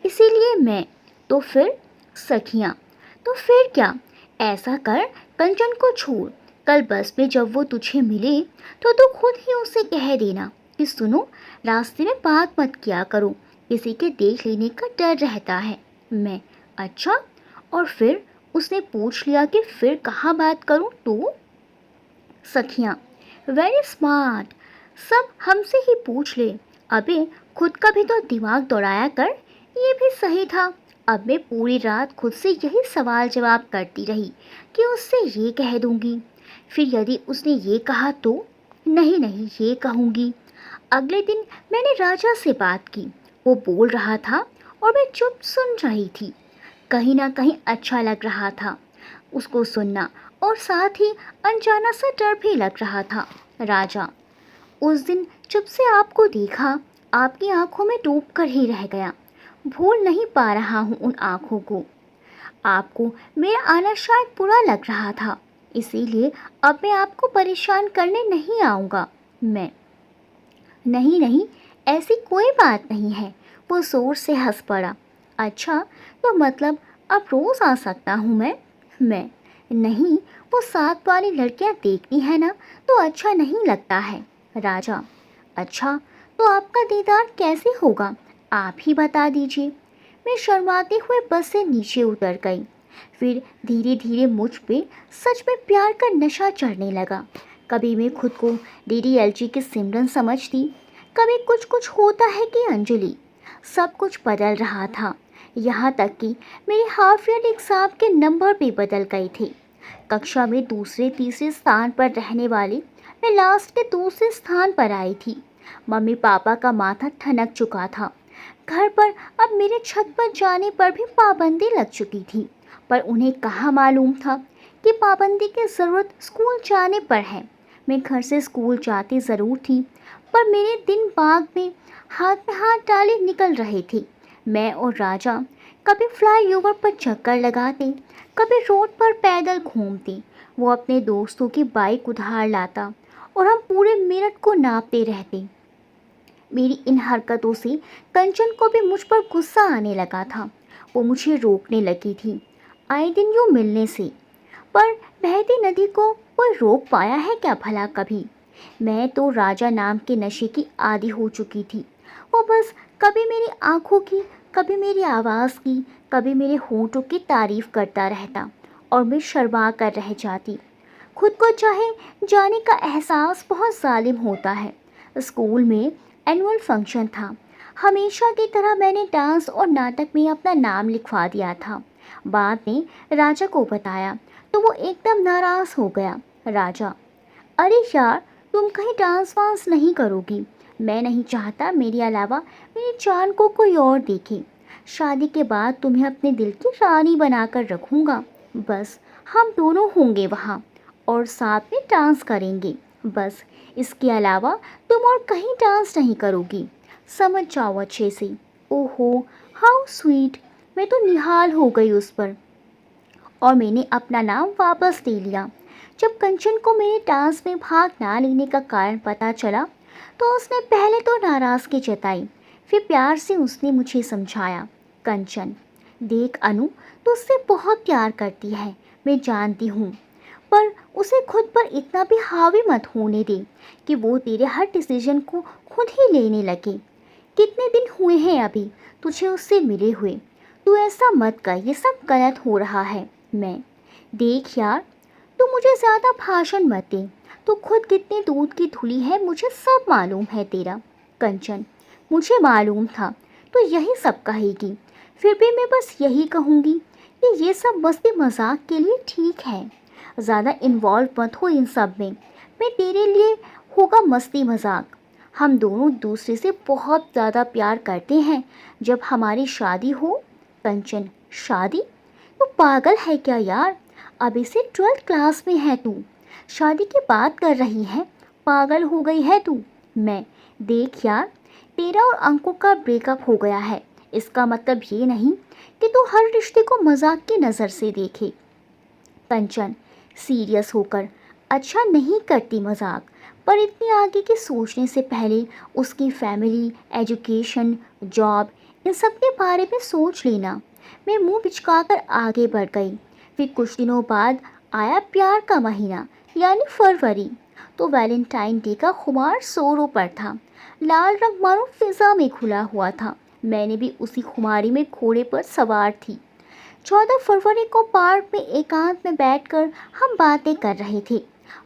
Speaker 2: इसीलिए मैं, तो फिर सखियाँ, तो फिर क्या? ऐसा कर, कंचन को छोड़। कल बस में जब वो तुझे मिले तो तू खुद ही उसे कह देना कि सुनो, रास्ते में बात मत किया करो, किसी के देख लेने का डर रहता है। मैं, अच्छा, और फिर? उसने पूछ लिया कि फिर कहाँ बात करूँ तो? सखियाँ, वेरी स्मार्ट, सब हमसे ही पूछ ले। अबे खुद का भी तो दिमाग दौड़ाया कर। ये भी सही था। अब मैं पूरी रात खुद से यही सवाल जवाब करती रही कि उससे ये कह दूंगी, फिर यदि उसने ये कहा तो नहीं नहीं ये कहूँगी। अगले दिन मैंने राजा से बात की। वो बोल रहा था और मैं चुप सुन रही थी। कहीं ना कहीं अच्छा लग रहा था उसको सुनना, और साथ ही अनजाना सा डर भी लग रहा था। राजा, उस दिन जब से आपको देखा, आपकी आंखों में डूब कर ही रह गया। भूल नहीं पा रहा हूँ उन आंखों को। आपको मेरा आना शायद बुरा लग रहा था, इसीलिए अब मैं आपको परेशान करने नहीं आऊँगा। मैं, नहीं नहीं, ऐसी कोई बात नहीं है। वो जोर से हंस पड़ा। अच्छा, तो मतलब अब रोज़ आ सकता हूँ मैं, नहीं, वो साथ वाली लड़कियाँ देखती हैं ना तो अच्छा नहीं लगता है। राजा, अच्छा, तो आपका दीदार कैसे होगा? आप ही बता दीजिए। मैं शर्माते हुए बस से नीचे उतर गई। फिर धीरे धीरे मुझ पे सच में प्यार का नशा चढ़ने लगा। कभी मैं खुद को डीडीएलजी की सिमरन समझती, कभी कुछ कुछ होता है कि अंजलि। सब कुछ बदल रहा था, यहाँ तक कि मेरे हाफ ईयर एग्जाम के नंबर भी बदल गए थे। कक्षा में दूसरे तीसरे स्थान पर रहने वाली मैं लास्ट के दूसरे स्थान पर आई थी। मम्मी पापा का माथा ठनक चुका था। घर पर अब मेरे छत पर जाने पर भी पाबंदी लग चुकी थी, पर उन्हें कहाँ मालूम था कि पाबंदी की ज़रूरत स्कूल जाने पर है। मैं घर से स्कूल जाती ज़रूर थी, पर मेरे दिन बाग में हाथ डाले निकल रहे थे। मैं और राजा कभी फ्लाईओवर पर चक्कर लगाते, कभी रोड पर पैदल घूमते। वो अपने दोस्तों की बाइक उधार लाता और हम पूरे मिनट को नापते रहते। मेरी इन हरकतों से कंचन को भी मुझ पर गुस्सा आने लगा था। वो मुझे रोकने लगी थी, आए दिन यूँ मिलने से। पर बहती नदी को कोई रोक पाया है क्या भला कभी? मैं तो राजा नाम के नशे की आदी हो चुकी थी। वो बस कभी मेरी आंखों की, कभी मेरी आवाज़ की, कभी मेरे होंठों की तारीफ करता रहता और मैं शर्मा कर रह जाती। खुद को चाहे जाने का एहसास बहुत जालिम होता है। स्कूल में एनुअल फंक्शन था। हमेशा की तरह मैंने डांस और नाटक में अपना नाम लिखवा दिया था। बाद में राजा को बताया तो वो एकदम नाराज़ हो गया। राजा, अरे यार, तुम कहीं डांस वांस नहीं करोगी? मैं नहीं चाहता मेरे अलावा मेरी जान को कोई और देखे। शादी के बाद तुम्हें अपने दिल की रानी बनाकर रखूँगा। बस हम दोनों होंगे वहाँ और साथ में डांस करेंगे। बस इसके अलावा तुम और कहीं डांस नहीं करोगी। समझ जाओ अच्छे से। ओहो, हाउ स्वीट। मैं तो निहाल हो गई उस पर और मैंने अपना नाम वापस ले लिया। जब कंचन को मेरे डांस में भाग ना लेने का कारण पता चला तो उसने पहले तो नाराज़गी जताई, फिर प्यार से उसने मुझे समझाया। कंचन, देख अनु, तू उससे बहुत प्यार करती है, मैं जानती हूँ, पर उसे खुद पर इतना भी हावी मत होने दे कि वो तेरे हर डिसीजन को खुद ही लेने लगे। कितने दिन हुए हैं अभी तुझे उससे मिले हुए? तू ऐसा मत कर, ये सब गलत हो रहा है। मैं, देख यार, तू मुझे ज़्यादा भाषण मत दे। तू खुद कितनी दूध की धुली है मुझे सब मालूम है तेरा। कंचन, मुझे मालूम था तो यही सब कहेगी, फिर भी मैं बस यही कहूँगी कि ये सब मस्ती मजाक के लिए ठीक है। ज़्यादा इन्वॉल्व मत हो इन सब में। मैं तेरे लिए होगा मस्ती मजाक। हम दोनों दूसरे से बहुत ज़्यादा प्यार करते हैं। जब हमारी शादी हो। कंचन, शादी? तू पागल है क्या यार? अभी से 12th क्लास में है तू, शादी की बात कर रही है? पागल हो गई है तू? मैं, देख यार, तेरा और अंकु का ब्रेकअप हो गया है, इसका मतलब ये नहीं कि तू हर रिश्ते को मजाक की नज़र से देखे। कंचन, सीरियस होकर, अच्छा नहीं करती मजाक, पर इतनी आगे की सोचने से पहले उसकी फैमिली, एजुकेशन, जॉब, इन सब के बारे में सोच लेना। मैं मुंह बिचकाकर आगे बढ़ गई। फिर कुछ दिनों बाद आया प्यार का महीना, यानी फरवरी। तो वैलेंटाइन डे का खुमार जोरों पर था। लाल रंग मानो फिजा में खुला हुआ था। मैंने भी उसी खुमारी में घोड़े पर सवार थी। 14 फरवरी को पार्क में एकांत में बैठकर हम बातें कर रहे थे।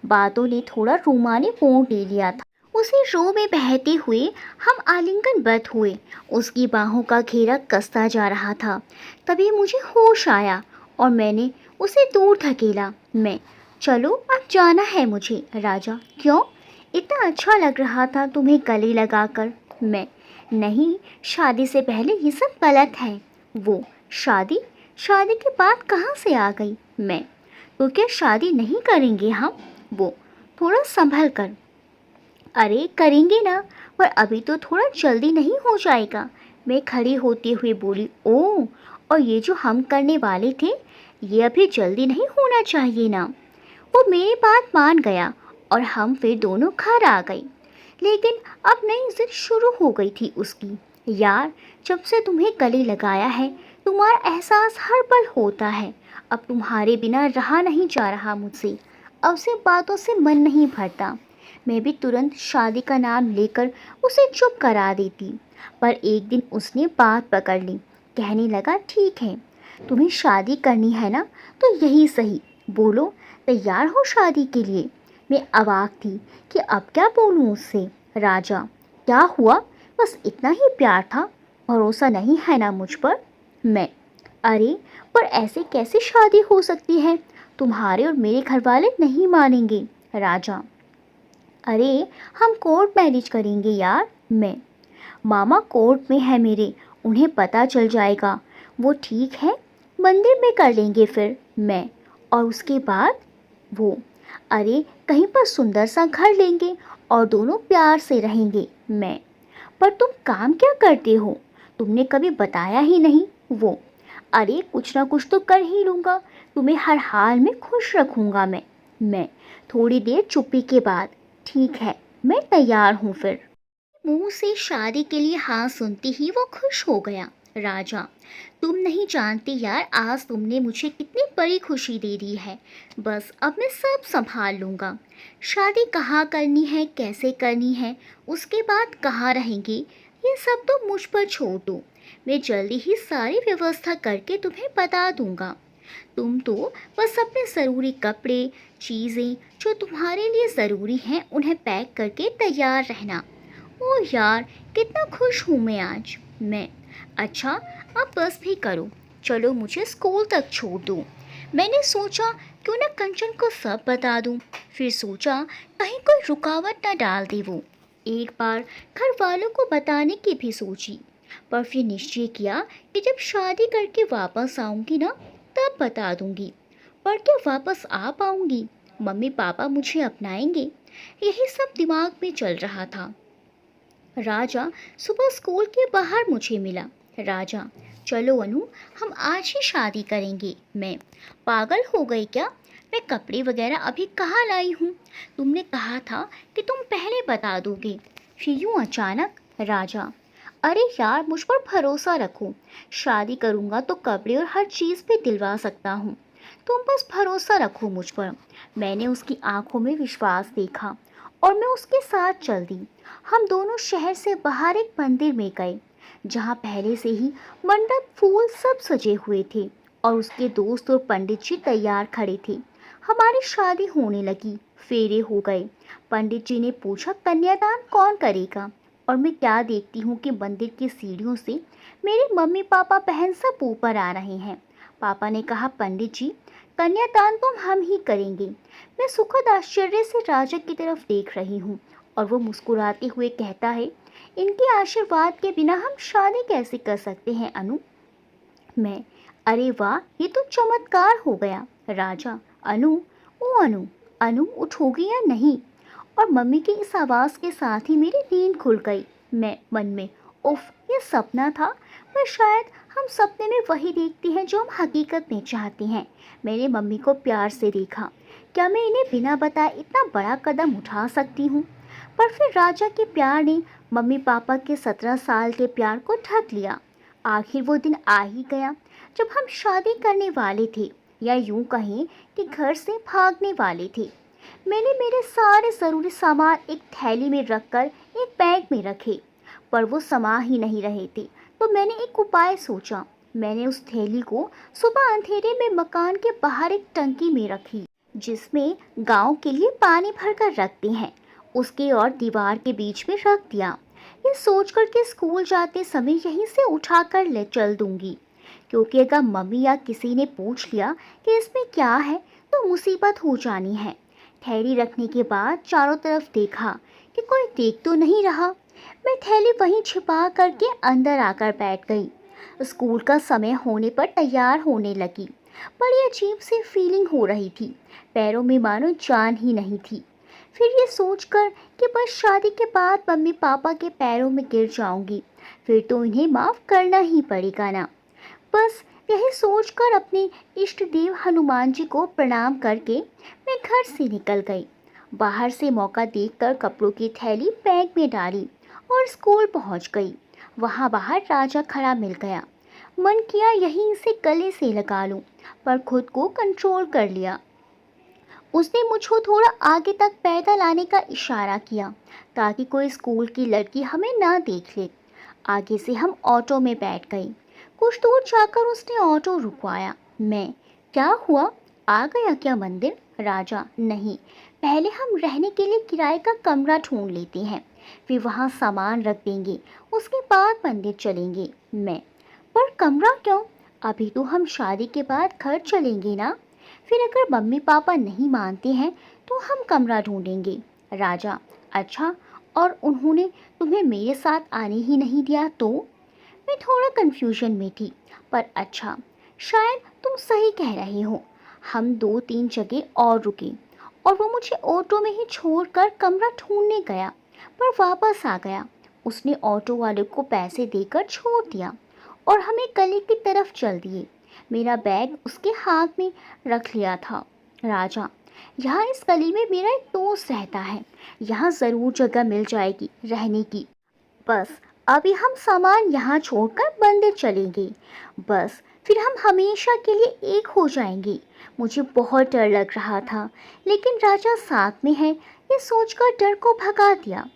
Speaker 2: बातों ने थोड़ा रोमानी मोड़ ले लिया था। उसी रो में बहते हुए हम आलिंगनबद्ध हुए। उसकी बाहों का घेरा कसता जा रहा था। तभी मुझे होश आया और मैंने उसे दूर धकेला। मैं, चलो अब जाना है मुझे। राजा, क्यों? इतना अच्छा लग रहा था तुम्हें गले लगाकर। मैं, नहीं, शादी से पहले ये सब गलत है। वो, शादी? शादी की बात कहाँ से आ गई? मैं, तो क्या शादी नहीं करेंगे हम? वो, थोड़ा संभल कर। अरे करेंगे ना, पर अभी तो थोड़ा जल्दी नहीं हो जाएगा? मैं खड़ी होते हुए बोली। ओह, और ये जो हम करने वाले थे, ये अभी जल्दी नहीं होना चाहिए ना? वो मेरी बात मान गया और हम फिर दोनों घर आ गए। लेकिन अब नई जिद शुरू हो गई थी उसकी। यार, जब से तुम्हें गले लगाया है, तुम्हारा एहसास हर पल होता है। अब तुम्हारे बिना रहा नहीं जा रहा मुझसे। अब से बातों से मन नहीं भरता। मैं भी तुरंत शादी का नाम लेकर उसे चुप करा देती, पर एक दिन उसने बात पकड़ ली। कहने लगा, ठीक है, तुम्हें शादी करनी है ना, तो यही सही, बोलो तैयार हो शादी के लिए। मैं अवाक थी कि अब क्या बोलूं उससे। राजा, क्या हुआ? बस इतना ही प्यार था, भरोसा नहीं है ना मुझ पर? मैं, अरे पर ऐसे कैसे शादी हो सकती है? तुम्हारे और मेरे घर वाले नहीं मानेंगे। राजा, अरे हम कोर्ट मैरिज करेंगे यार। मैं, मामा कोर्ट में है मेरे, उन्हें पता चल जाएगा। वो, ठीक है, मंदिर में कर लेंगे फिर। मैं, और उसके बाद? वो, अरे कहीं पर सुंदर सा घर लेंगे और दोनों प्यार से रहेंगे। मैं, पर तुम काम क्या करते हो? तुमने कभी बताया ही नहीं। वो, अरे कुछ ना कुछ तो कर ही लूँगा, तुम्हें हर हाल में खुश रखूँगा मैं, थोड़ी देर चुप्पी के बाद, ठीक है, मैं तैयार हूँ फिर। मुंह से शादी के लिए हाँ सुनते ही वो खुश हो गया। राजा, तुम नहीं जानती यार, आज तुमने मुझे कितनी बड़ी खुशी दे दी है। बस अब मैं सब संभाल लूँगा। शादी कहाँ करनी है, कैसे करनी है, उसके बाद कहाँ रहेंगे, ये सब तो मुझ पर छोड़ दो। मैं जल्दी ही सारी व्यवस्था करके तुम्हें बता दूँगा। तुम तो बस अपने ज़रूरी कपड़े, चीज़ें जो तुम्हारे लिए ज़रूरी हैं उन्हें पैक करके तैयार रहना। ओह यार, कितना खुश हूँ मैं आज। मैं, अच्छा, अब बस भी करो, चलो मुझे स्कूल तक छोड़ दो। मैंने सोचा क्यों ना कंचन को सब बता दूँ, फिर सोचा कहीं कोई रुकावट ना डाल दे वो। एक बार घर वालों को बताने की भी सोची, पर फिर निश्चय किया कि जब शादी करके वापस आऊँगी ना, तब बता दूँगी। पर क्या वापस आ पाऊँगी? मम्मी पापा मुझे अपनाएंगे? यही सब दिमाग में चल रहा था। राजा सुबह स्कूल के बाहर मुझे मिला। राजा, चलो अनु, हम आज ही शादी करेंगे। मैं, पागल हो गई क्या? मैं कपड़े वगैरह अभी कहाँ लाई हूँ? तुमने कहा था कि तुम पहले बता दोगे, फिर यूँ अचानक। राजा, अरे यार मुझ पर भरोसा रखो, शादी करूँगा तो कपड़े और हर चीज़ पे दिलवा सकता हूँ, तुम बस भरोसा रखो मुझ पर। मैंने उसकी आंखों में विश्वास देखा और मैं उसके साथ चल दी। हम दोनों शहर से बाहर एक मंदिर में गए, जहाँ पहले से ही मंडप फूल सब सजे हुए थे और उसके दोस्त और पंडित जी तैयार खड़े थे। हमारी शादी होने लगी, फेरे हो गए। पंडित जी ने पूछा, कन्यादान कौन करेगा? और मैं क्या देखती हूँ कि मंदिर की सीढ़ियों से मेरे मम्मी पापा बहन सब ऊपर आ रहे हैं। पापा ने कहा, पंडित जी, कन्यादान तो हम ही करेंगे। मैं सुखद आश्चर्य से राजा की तरफ देख रही हूँ और वो मुस्कुराते हुए कहता है, इनके आशीर्वाद के बिना हम शादी कैसे कर सकते हैं अनु? मैं, अरे वाह, ये तो चमत्कार हो गया। राजा, अनु, ओ अनु, अनु उठोगी या नहीं? और मम्मी की इस आवाज़ के साथ ही मेरी नींद खुल गई। मैं मन में, उफ, ये सपना था, पर शायद हम सपने में वही देखते हैं जो हम हकीकत में चाहते हैं। मैंने मम्मी को प्यार से देखा, क्या मैं इन्हें बिना बताए इतना बड़ा कदम उठा सकती हूँ? पर फिर राजा के प्यार ने मम्मी पापा के 17 साल के प्यार को ढक लिया। आखिर वो दिन आ ही गया जब हम शादी करने वाले थे, या यूं कहें कि घर से भागने वाले थे। मैंने मेरे सारे ज़रूरी सामान एक थैली में रखकर एक बैग में रखे, पर वो समा ही नहीं रहे थे। तो मैंने एक उपाय सोचा। मैंने उस थैली को सुबह अंधेरे में मकान के बाहर एक टंकी में रखी, जिसमें गांव के लिए पानी भरकर रखते हैं, उसके और दीवार के बीच में रख दिया। ये सोचकर कि स्कूल जाते समय यहीं से उठाकर ले चल दूंगी, क्योंकि अगर मम्मी या किसी ने पूछ लिया कि इसमें क्या है तो मुसीबत हो जानी है। थैली रखने के बाद चारों तरफ देखा कि कोई देख तो नहीं रहा। मैं थैली वहीं छिपा करके अंदर आकर बैठ गई। स्कूल का समय होने पर तैयार होने लगी। बड़ी अजीब सी फीलिंग हो रही थी, पैरों में मानो जान ही नहीं थी। फिर ये सोचकर कि बस शादी के बाद मम्मी पापा के पैरों में गिर जाऊंगी, फिर तो इन्हें माफ़ करना ही पड़ेगा ना। बस यही सोचकर अपने इष्ट देव हनुमान जी को प्रणाम करके मैं घर से निकल गई। बाहर से मौका देखकर कपड़ों की थैली बैग में डाली और स्कूल पहुंच गई। वहां बाहर राजा खड़ा मिल गया। मन किया यहीं से गले से लगा लूं, पर खुद को कंट्रोल कर लिया। उसने मुझको थोड़ा आगे तक पैदल आने का इशारा किया ताकि कोई स्कूल की लड़की हमें ना देख ले। आगे से हम ऑटो में बैठ गए। कुछ दूर जाकर उसने ऑटो रुकवाया। मैं, क्या हुआ, आ गया क्या मंदिर? राजा, नहीं, पहले हम रहने के लिए किराए का कमरा ढूंढ लेते हैं, फिर वहाँ सामान रख देंगे, उसके बाद मंदिर चलेंगे। मैं, पर कमरा क्यों? अभी तो हम शादी के बाद घर चलेंगे ना, फिर अगर मम्मी पापा नहीं मानते हैं तो हम कमरा ढूंढेंगे। राजा, अच्छा, और उन्होंने तुम्हें मेरे साथ आने ही नहीं दिया तो? मैं थोड़ा कंफ्यूजन में थी, पर अच्छा, शायद तुम सही कह रहे हो। हम 2-3 जगह और रुके और वो मुझे ऑटो में ही छोड़कर कमरा ढूंढने गया, पर वापस आ गया। उसने ऑटो वाले को पैसे देकर छोड़ दिया और हमें गली की तरफ चल दिए। मेरा बैग उसके हाथ में रख लिया था। राजा, यहाँ इस गली में मेरा एक दोस्त रहता है, यहाँ ज़रूर जगह मिल जाएगी रहने की। बस अभी हम सामान यहाँ छोड़कर मंदिर चलेंगे, बस फिर हम हमेशा के लिए एक हो जाएंगे। मुझे बहुत डर लग रहा था, लेकिन राजा साथ में है ये सोचकर डर को भगा दिया।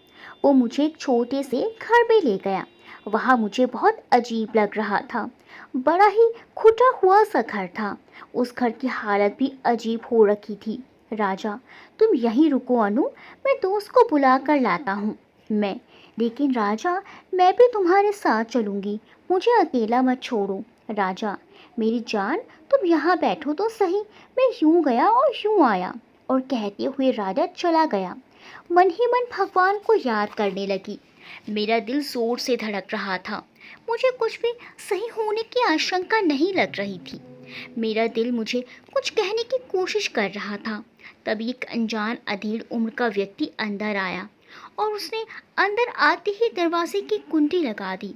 Speaker 2: वो मुझे एक छोटे से घर में ले गया। वहाँ मुझे बहुत अजीब लग रहा था। बड़ा ही खुटा हुआ सा घर था। उस घर की हालत भी अजीब हो रखी थी। राजा, तुम यहीं रुको अनु, मैं दोस्त को बुला कर लाता हूँ। मैं, लेकिन राजा, मैं भी तुम्हारे साथ चलूँगी, मुझे अकेला मत छोड़ो। राजा, मेरी जान, तुम यहाँ बैठो तो सही, मैं यूँ गया और यूँ आया। और कहते हुए राजा चला गया। मन ही मन भगवान को याद करने लगी। मेरा दिल जोर से धड़क रहा था। मुझे कुछ भी सही होने की आशंका नहीं लग रही थी। मेरा दिल मुझे कुछ कहने की कोशिश कर रहा था। तभी एक अनजान अधेड़ उम्र का व्यक्ति अंदर आया और उसने अंदर आते ही दरवाजे की कुंडी लगा दी।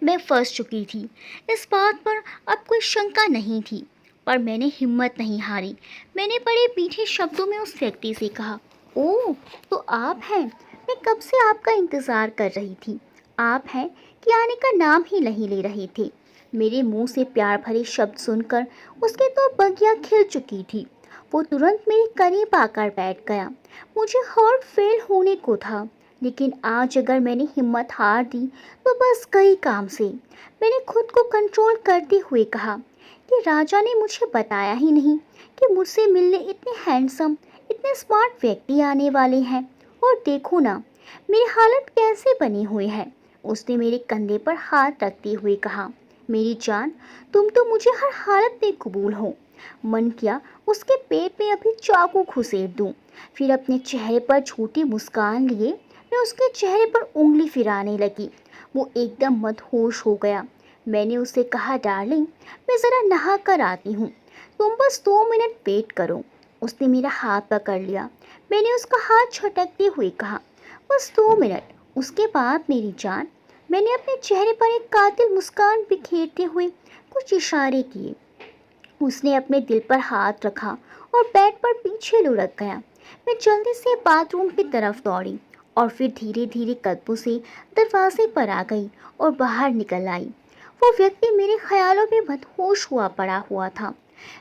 Speaker 2: मैं फंस चुकी थी, इस बात पर अब कोई शंका नहीं थी, पर मैंने हिम्मत नहीं हारी। मैंने बड़े मीठे शब्दों में उस व्यक्ति से कहा, ओह, तो आप हैं, मैं कब से आपका इंतज़ार कर रही थी। आप हैं कि आने का नाम ही नहीं ले रहे थे। मेरे मुंह से प्यार भरे शब्द सुनकर उसके तो बगिया खिल चुकी थी। वो तुरंत मेरे करीब आकर बैठ गया। मुझे हार्ट फेल होने को था, लेकिन आज अगर मैंने हिम्मत हार दी तो बस गई काम से। मैंने खुद को कंट्रोल करते हुए कहा कि राजा ने मुझे बताया ही नहीं कि मुझसे मिलने इतने हैंडसम, इतने स्मार्ट व्यक्ति आने वाले हैं। और देखो ना, मेरी हालत कैसे बनी हुई है। उसने मेरे कंधे पर हाथ रखते हुए कहा, मेरी जान, तुम तो मुझे हर हालत में कबूल हो। मन किया उसके पेट में अभी चाकू घुसेड़ दूं। फिर अपने चेहरे पर झूठी मुस्कान लिए मैं उसके चेहरे पर उंगली फिराने लगी। वो एकदम मदहोश हो गया। मैंने उसे कहा, डार्लिंग, मैं ज़रा नहा कर आती हूँ, तुम बस 2 मिनट वेट करो। उसने मेरा हाथ पकड़ लिया। मैंने उसका हाथ झटकते हुए कहा, बस 2 मिनट। उसके बाद मेरी जान, मैंने अपने चेहरे पर एक कातिल मुस्कान बिखेरते हुए कुछ इशारे किए। उसने अपने दिल पर हाथ रखा और बेड पर पीछे लुढ़क गया। मैं जल्दी से बाथरूम की तरफ दौड़ी और फिर धीरे धीरे कदमों से दरवाजे पर आ गई और बाहर निकल आई। वो व्यक्ति मेरे ख्यालों में मदहोश हुआ पड़ा हुआ था,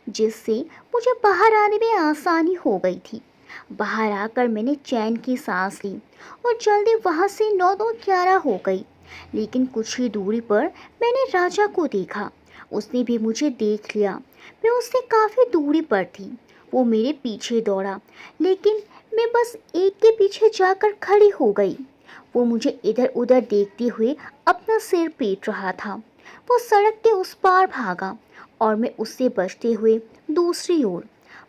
Speaker 2: जिससे मुझे बाहर आने में आसानी हो गई थी। बाहर आकर मैंने चैन की सांस ली और जल्दी वहाँ से 9-11 हो गई। लेकिन कुछ ही दूरी पर मैंने राजा को देखा। उसने भी मुझे देख लिया। मैं उससे काफ़ी दूरी पर थी। वो मेरे पीछे दौड़ा, लेकिन मैं बस एक के पीछे जाकर खड़ी हो गई। वो मुझे इधर उधर देखते हुए अपना सिर पीट रहा था। वो सड़क के उस पार भागा और मैं उससे बचते हुए दूसरी ओर।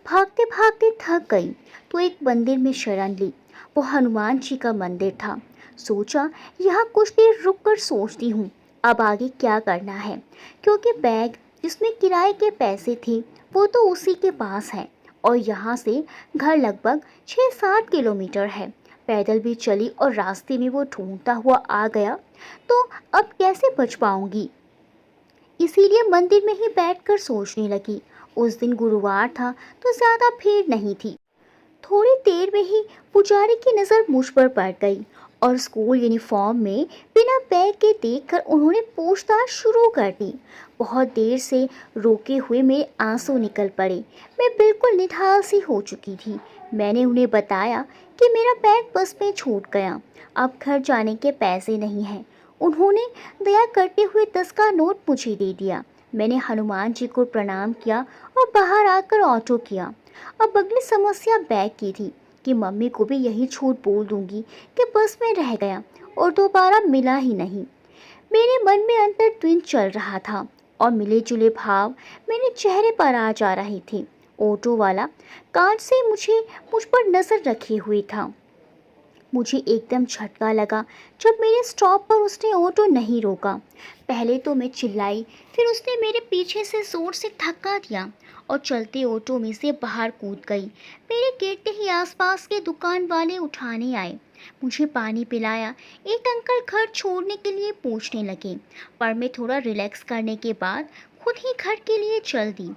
Speaker 2: भागते भागते थक गई तो एक मंदिर में शरण ली। वो हनुमान जी का मंदिर था। सोचा, यहाँ कुछ देर रुक कर सोचती हूँ अब आगे क्या करना है, क्योंकि बैग जिसमें किराए के पैसे थे वो तो उसी के पास है और यहाँ से घर लगभग 6-7 किलोमीटर है। पैदल भी चली और रास्ते में वो ढूंढता हुआ आ गया तो अब कैसे बच पाऊंगी। इसीलिए मंदिर में ही बैठकर सोचने लगी। उस दिन गुरुवार था तो ज़्यादा भीड़ नहीं थी। थोड़ी देर में ही पुजारी की नज़र मुझ पर पड़ गई और स्कूल यूनिफॉर्म में बिना बैग के देखकर उन्होंने पूछताछ शुरू कर दी। बहुत देर से रोके हुए मेरे आंसू निकल पड़े। मैं बिल्कुल निढाल सी हो चुकी थी। मैंने उन्हें बताया कि मेरा बैग बस में छूट गया, अब घर जाने के पैसे नहीं हैं। उन्होंने दया करते हुए 10 का नोट मुझे दे दिया। मैंने हनुमान जी को प्रणाम किया और बाहर आकर ऑटो किया। अब अगली समस्या बैग की थी कि मम्मी को भी यही झूठ बोल दूंगी कि बस में रह गया और दोबारा मिला ही नहीं। मेरे मन में अंतर द्वंद चल रहा था और मिले जुले भाव मेरे चेहरे पर आ जा रहे थे। ऑटो वाला कांच से मुझ पर नजर रखे हुए था। मुझे एकदम झटका लगा जब मेरे स्टॉप पर उसने ऑटो नहीं रोका। पहले तो मैं चिल्लाई, फिर उसने मेरे पीछे से जोर से धक्का दिया और चलते ऑटो में से बाहर कूद गई। मेरे गिरते ही आसपास के दुकान वाले उठाने आए, मुझे पानी पिलाया। एक अंकल घर छोड़ने के लिए पूछने लगे, पर मैं थोड़ा रिलैक्स करने के बाद खुद ही घर के लिए चल दी।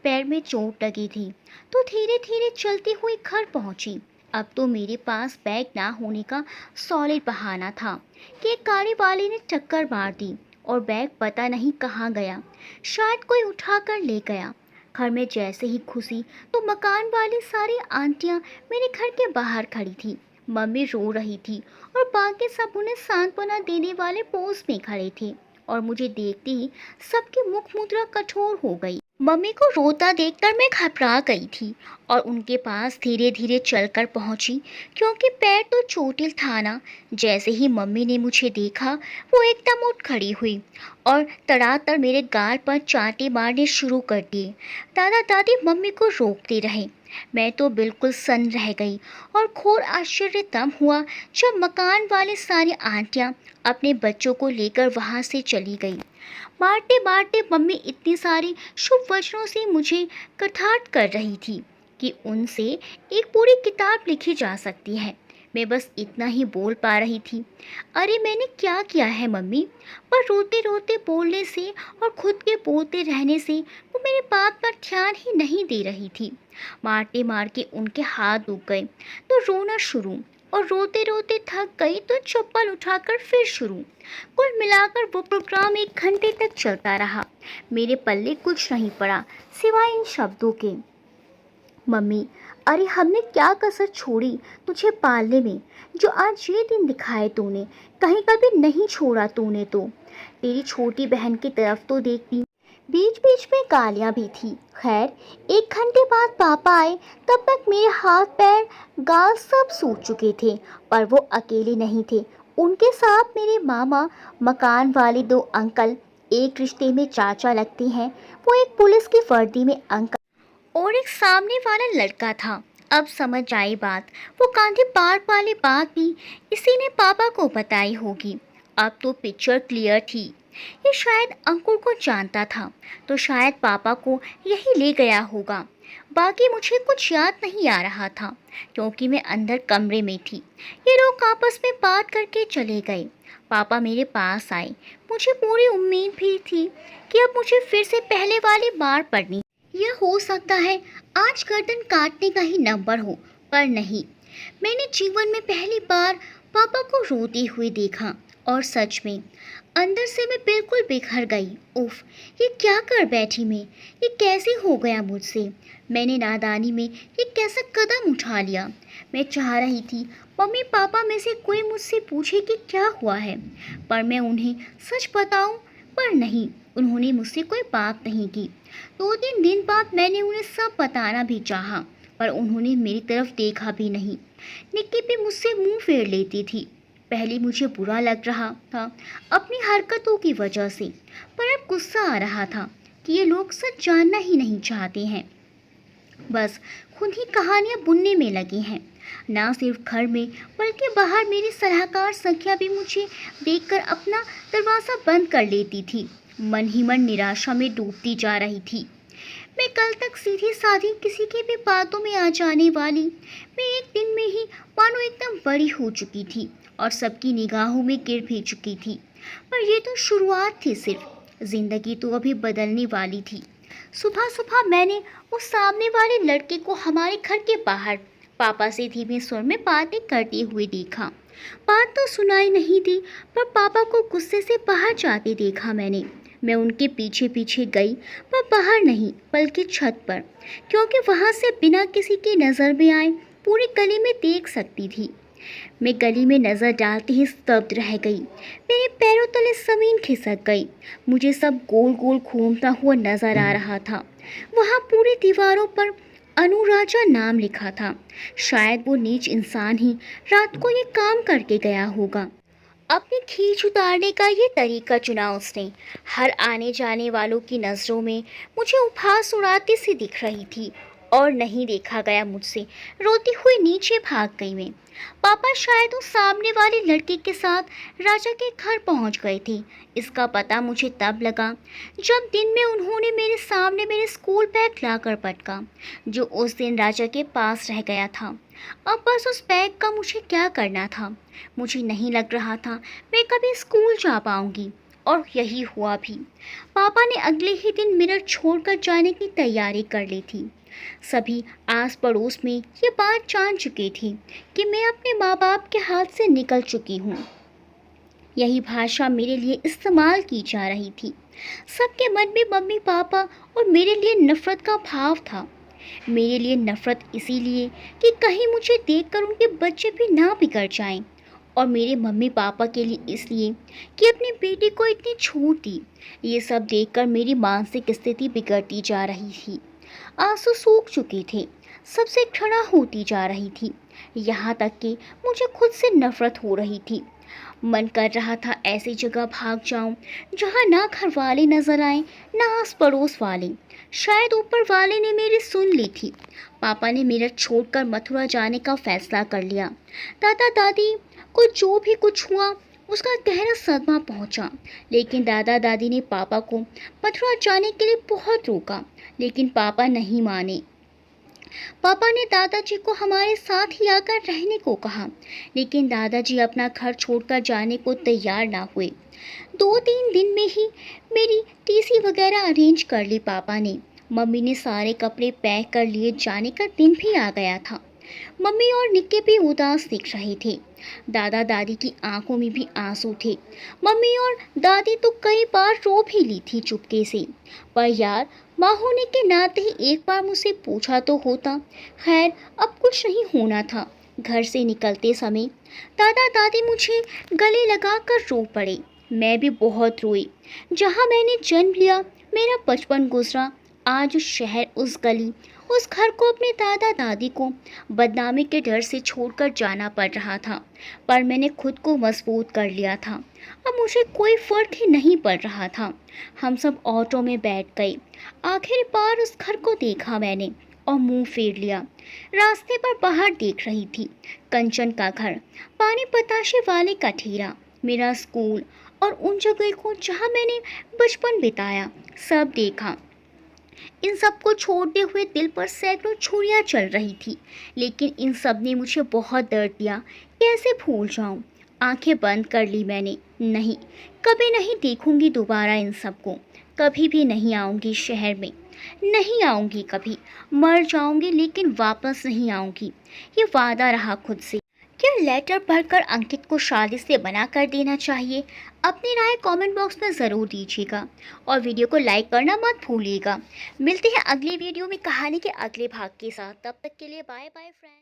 Speaker 2: पैर में चोट लगी थी तो धीरे धीरे चलती हुई घर पहुंची। अब तो मेरे पास बैग ना होने का सॉलिड बहाना था कि एक गाड़ी वाले ने टक्कर मार दी और बैग पता नहीं कहाँ गया, शायद कोई उठा कर ले गया। घर में जैसे ही घुसी तो मकान वाली सारी आंटियाँ मेरे घर के बाहर खड़ी थी। मम्मी रो रही थी और बाकी सब उन्हें सांत्वना देने वाले पोज में खड़े थे और मुझे देखते ही सबकी मुख मुद्रा कठोर हो गई। मम्मी को रोता देखकर मैं घबरा गई थी और उनके पास धीरे धीरे चलकर पहुंची, क्योंकि पैर तो चोटिल था ना। जैसे ही मम्मी ने मुझे देखा वो एकदम उठ खड़ी हुई और तड़ातड़ मेरे गाल पर चांटे मारने शुरू कर दिए। दादा दादी मम्मी को रोकते रहे। मैं तो बिल्कुल सन्न रह गई और घोर आश्चर्य तब हुआ जब मकान वाले सारी आंटियां अपने बच्चों को लेकर वहां से चली गई। मारते मारते मम्मी इतनी सारी शुभ वचनों से मुझे कटाक्ष कर रही थी कि उनसे एक पूरी किताब लिखी जा सकती है। मैं बस इतना ही बोल पा रही थी, अरे मैंने क्या किया है मम्मी। पर रोते रोते बोलने से और खुद के बोलते रहने से वो मेरे बात पर ध्यान ही नहीं दे रही थी। मारते मार के उनके हाथ दुख गए तो रोना शुरू, और रोते रोते थक गई तो चप्पल उठाकर फिर शुरू। कुल मिलाकर वो प्रोग्राम 1 घंटे तक चलता रहा। मेरे पल्ले कुछ नहीं पड़ा सिवाय इन शब्दों के, मम्मी अरे हमने क्या कसर छोड़ी तुझे पालने में, जो आज ये दिन दिखाए तूने, कहीं कभी नहीं छोड़ा तूने तो। तेरी छोटी बहन की तरफ तो देखती। बीच बीच में गालियाँ भी थी। खैर 1 घंटे बाद पापा आए, तब तक मेरे हाथ पैर गाल सब सूख चुके थे, पर वो अकेले नहीं थे। उनके साथ मेरे मामा, मकान वाले 2 अंकल, एक रिश्ते में चाचा लगते हैं, वो एक पुलिस की वर्दी में अंकल और एक सामने वाला लड़का था। अब समझ आई बात, वो गांधी पार्क वाली बात भी इसी ने पापा को बताई होगी। अब तो पिक्चर क्लियर थी। ये शायद अंकुर को जानता था तो शायद पापा को यही ले गया होगा। बाकी मुझे कुछ याद नहीं आ रहा था क्योंकि मैं अंदर कमरे में थी। ये लोग आपस में बात करके चले गए। पापा मेरे पास आए। मुझे पूरी उम्मीद भी थी कि अब मुझे फिर से पहले वाली मार पड़नी। यह हो सकता है आज गर्दन काटने का ही नंबर हो, पर नहीं। मैंने जीवन में पहली बार पापा को रोते हुए देखा और सच में अंदर से मैं बिल्कुल बिखर गई। उफ, ये क्या कर बैठी मैं, ये कैसे हो गया मुझसे। मैंने नादानी में ये कैसा कदम उठा लिया। मैं चाह रही थी मम्मी पापा में से कोई मुझसे पूछे कि क्या हुआ है, पर मैं उन्हें सच बताऊं, पर नहीं, उन्होंने मुझसे कोई बात नहीं की। 2-3 दिन बाद मैंने उन्हें सब बताना भी चाहा, पर उन्होंने मेरी तरफ देखा भी नहीं। निक्की भी मुझसे मुंह फेर लेती थी। पहले मुझे बुरा लग रहा था अपनी हरकतों की वजह से, पर अब गुस्सा आ रहा था कि ये लोग सच जानना ही नहीं चाहते हैं, बस खुद ही कहानियाँ बुनने में लगे हैं। ना सिर्फ घर में बल्कि बाहर मेरी सलाहकार संख्या भी मुझे देखकर अपना दरवाज़ा बंद कर लेती थी। मन ही मन निराशा में डूबती जा रही थी। मैं कल तक सीधी साधी किसी की भी बातों में आ जाने वाली, मैं एक दिन में ही मानो एकदम बड़ी हो चुकी थी और सबकी निगाहों में गिर भी चुकी थी। पर ये तो शुरुआत थी सिर्फ, जिंदगी तो अभी बदलने वाली थी। सुबह सुबह मैंने उस सामने वाले लड़के को हमारे घर के बाहर पापा से धीमे स्वर में बातें करते हुए देखा। बात तो सुनाई नहीं दी, पर पापा को गुस्से से बाहर जाते देखा मैंने। मैं उनके पीछे पीछे गई, पर बाहर नहीं बल्कि छत पर, क्योंकि वहाँ से बिना किसी की नज़र में आए पूरी गली में देख सकती थी। मैं गली में नज़र डालते ही स्तब्ध रह गई। मेरे पैरों तले ज़मीन खिसक गई। मुझे सब गोल गोल घूमता हुआ नज़र आ रहा था। वहाँ पूरी दीवारों पर अनुराजा नाम लिखा था। शायद वो नीच इंसान ही रात को ये काम करके गया होगा। अपनी खींच उतारने का ये तरीका चुना उसने। हर आने जाने वालों की नज़रों में मुझे उपहास उड़ाती सी दिख रही थी, और नहीं देखा गया मुझसे। रोती हुई नीचे भाग गई मैं। पापा शायद उस सामने वाली लड़की के साथ राजा के घर पहुंच गए थे। इसका पता मुझे तब लगा जब दिन में उन्होंने मेरे सामने मेरे स्कूल बैग लाकर पटका, जो उस दिन राजा के पास रह गया था। अब बस उस बैग का मुझे क्या करना था। मुझे नहीं लग रहा था मैं कभी स्कूल जा पाऊंगी, और यही हुआ भी। पापा ने अगले ही दिन मिरर छोड़कर जाने की तैयारी कर ली थी। सभी आस पड़ोस में ये बात जान चुकी थी कि मैं अपने माँ बाप के हाथ से निकल चुकी हूँ। यही भाषा मेरे लिए इस्तेमाल की जा रही थी। सबके मन में मम्मी पापा और मेरे लिए नफ़रत का भाव था। मेरे लिए नफ़रत इसीलिए कि कहीं मुझे देखकर उनके बच्चे भी ना बिगड़ जाएं, और मेरे मम्मी पापा के लिए इसलिए कि अपनी बेटी को इतनी छूट दी। ये सब देखकर मेरी मानसिक स्थिति बिगड़ती जा रही थी। आंसू सूख चुके थे, सबसे खड़ा होती जा रही थी। यहाँ तक कि मुझे खुद से नफ़रत हो रही थी। मन कर रहा था ऐसी जगह भाग जाऊं जहाँ ना घर वाले नजर आए, ना आस पड़ोस वाले। शायद ऊपर वाले ने मेरी सुन ली थी। पापा ने मेरठ छोड़कर मथुरा जाने का फैसला कर लिया। दादा दादी को जो भी कुछ हुआ उसका गहरा सदमा पहुंचा, लेकिन दादा दादी ने पापा को मथुरा जाने के लिए बहुत रोका, लेकिन पापा नहीं माने। पापा ने दादाजी को हमारे साथ ही आकर रहने को कहा, लेकिन दादाजी अपना घर छोड़कर जाने को तैयार ना हुए। 2-3 दिन में ही मेरी टीसी वगैरह अरेंज कर ली पापा ने। मम्मी ने सारे कपड़े पैक कर लिए, जाने का दिन भी आ गया था। मम्मी और निक्के भी उदास दिख रहे थे। दादा दादी की आंखों में भी आंसू थे। मम्मी और दादी तो कई बार रो भी ली थी चुपके से, पर यार माँ होने के नाते ही एक बार मुझसे पूछा तो होता। खैर, अब कुछ नहीं होना था। घर से निकलते समय दादा दादी मुझे गले लगाकर रो पड़े। मैं भी बहुत रोई। जहाँ मैंने जन्म लिया, मेरा बचपन गुजरा, आज उस शहर, उस गली, उस घर को अपने दादा दादी को बदनामी के डर से छोड़कर जाना पड़ रहा था। पर मैंने खुद को मजबूत कर लिया था। अब मुझे कोई फर्क ही नहीं पड़ रहा था। हम सब ऑटो में बैठ गए। आखिर बार उस घर को देखा मैंने और मुंह फेर लिया। रास्ते पर बाहर देख रही थी कंचन का घर, पानी पताशे वाले का ठेला, मेरा स्कूल, और उन जगह को जहाँ मैंने बचपन बिताया, सब देखा। इन सब को छोड़ते हुए दिल पर सैकड़ों छुरियां चल रही थी, लेकिन इन सब ने मुझे बहुत दर्द दिया। कैसे भूल जाऊं? आंखें बंद कर ली मैंने। नहीं, कभी नहीं देखूंगी दोबारा इन सब को। कभी भी नहीं आऊंगी शहर में, नहीं आऊंगी कभी। मर जाऊंगी लेकिन वापस नहीं आऊंगी, ये वादा रहा खुद से। क्या लेटर पढ़कर अंकित को शादी से मना कर देना चाहिए? अपनी राय कमेंट बॉक्स में ज़रूर दीजिएगा, और वीडियो को लाइक करना मत भूलिएगा। मिलते हैं अगली वीडियो में कहानी के अगले भाग के साथ। तब तक के लिए बाय बाय फ्रेंड।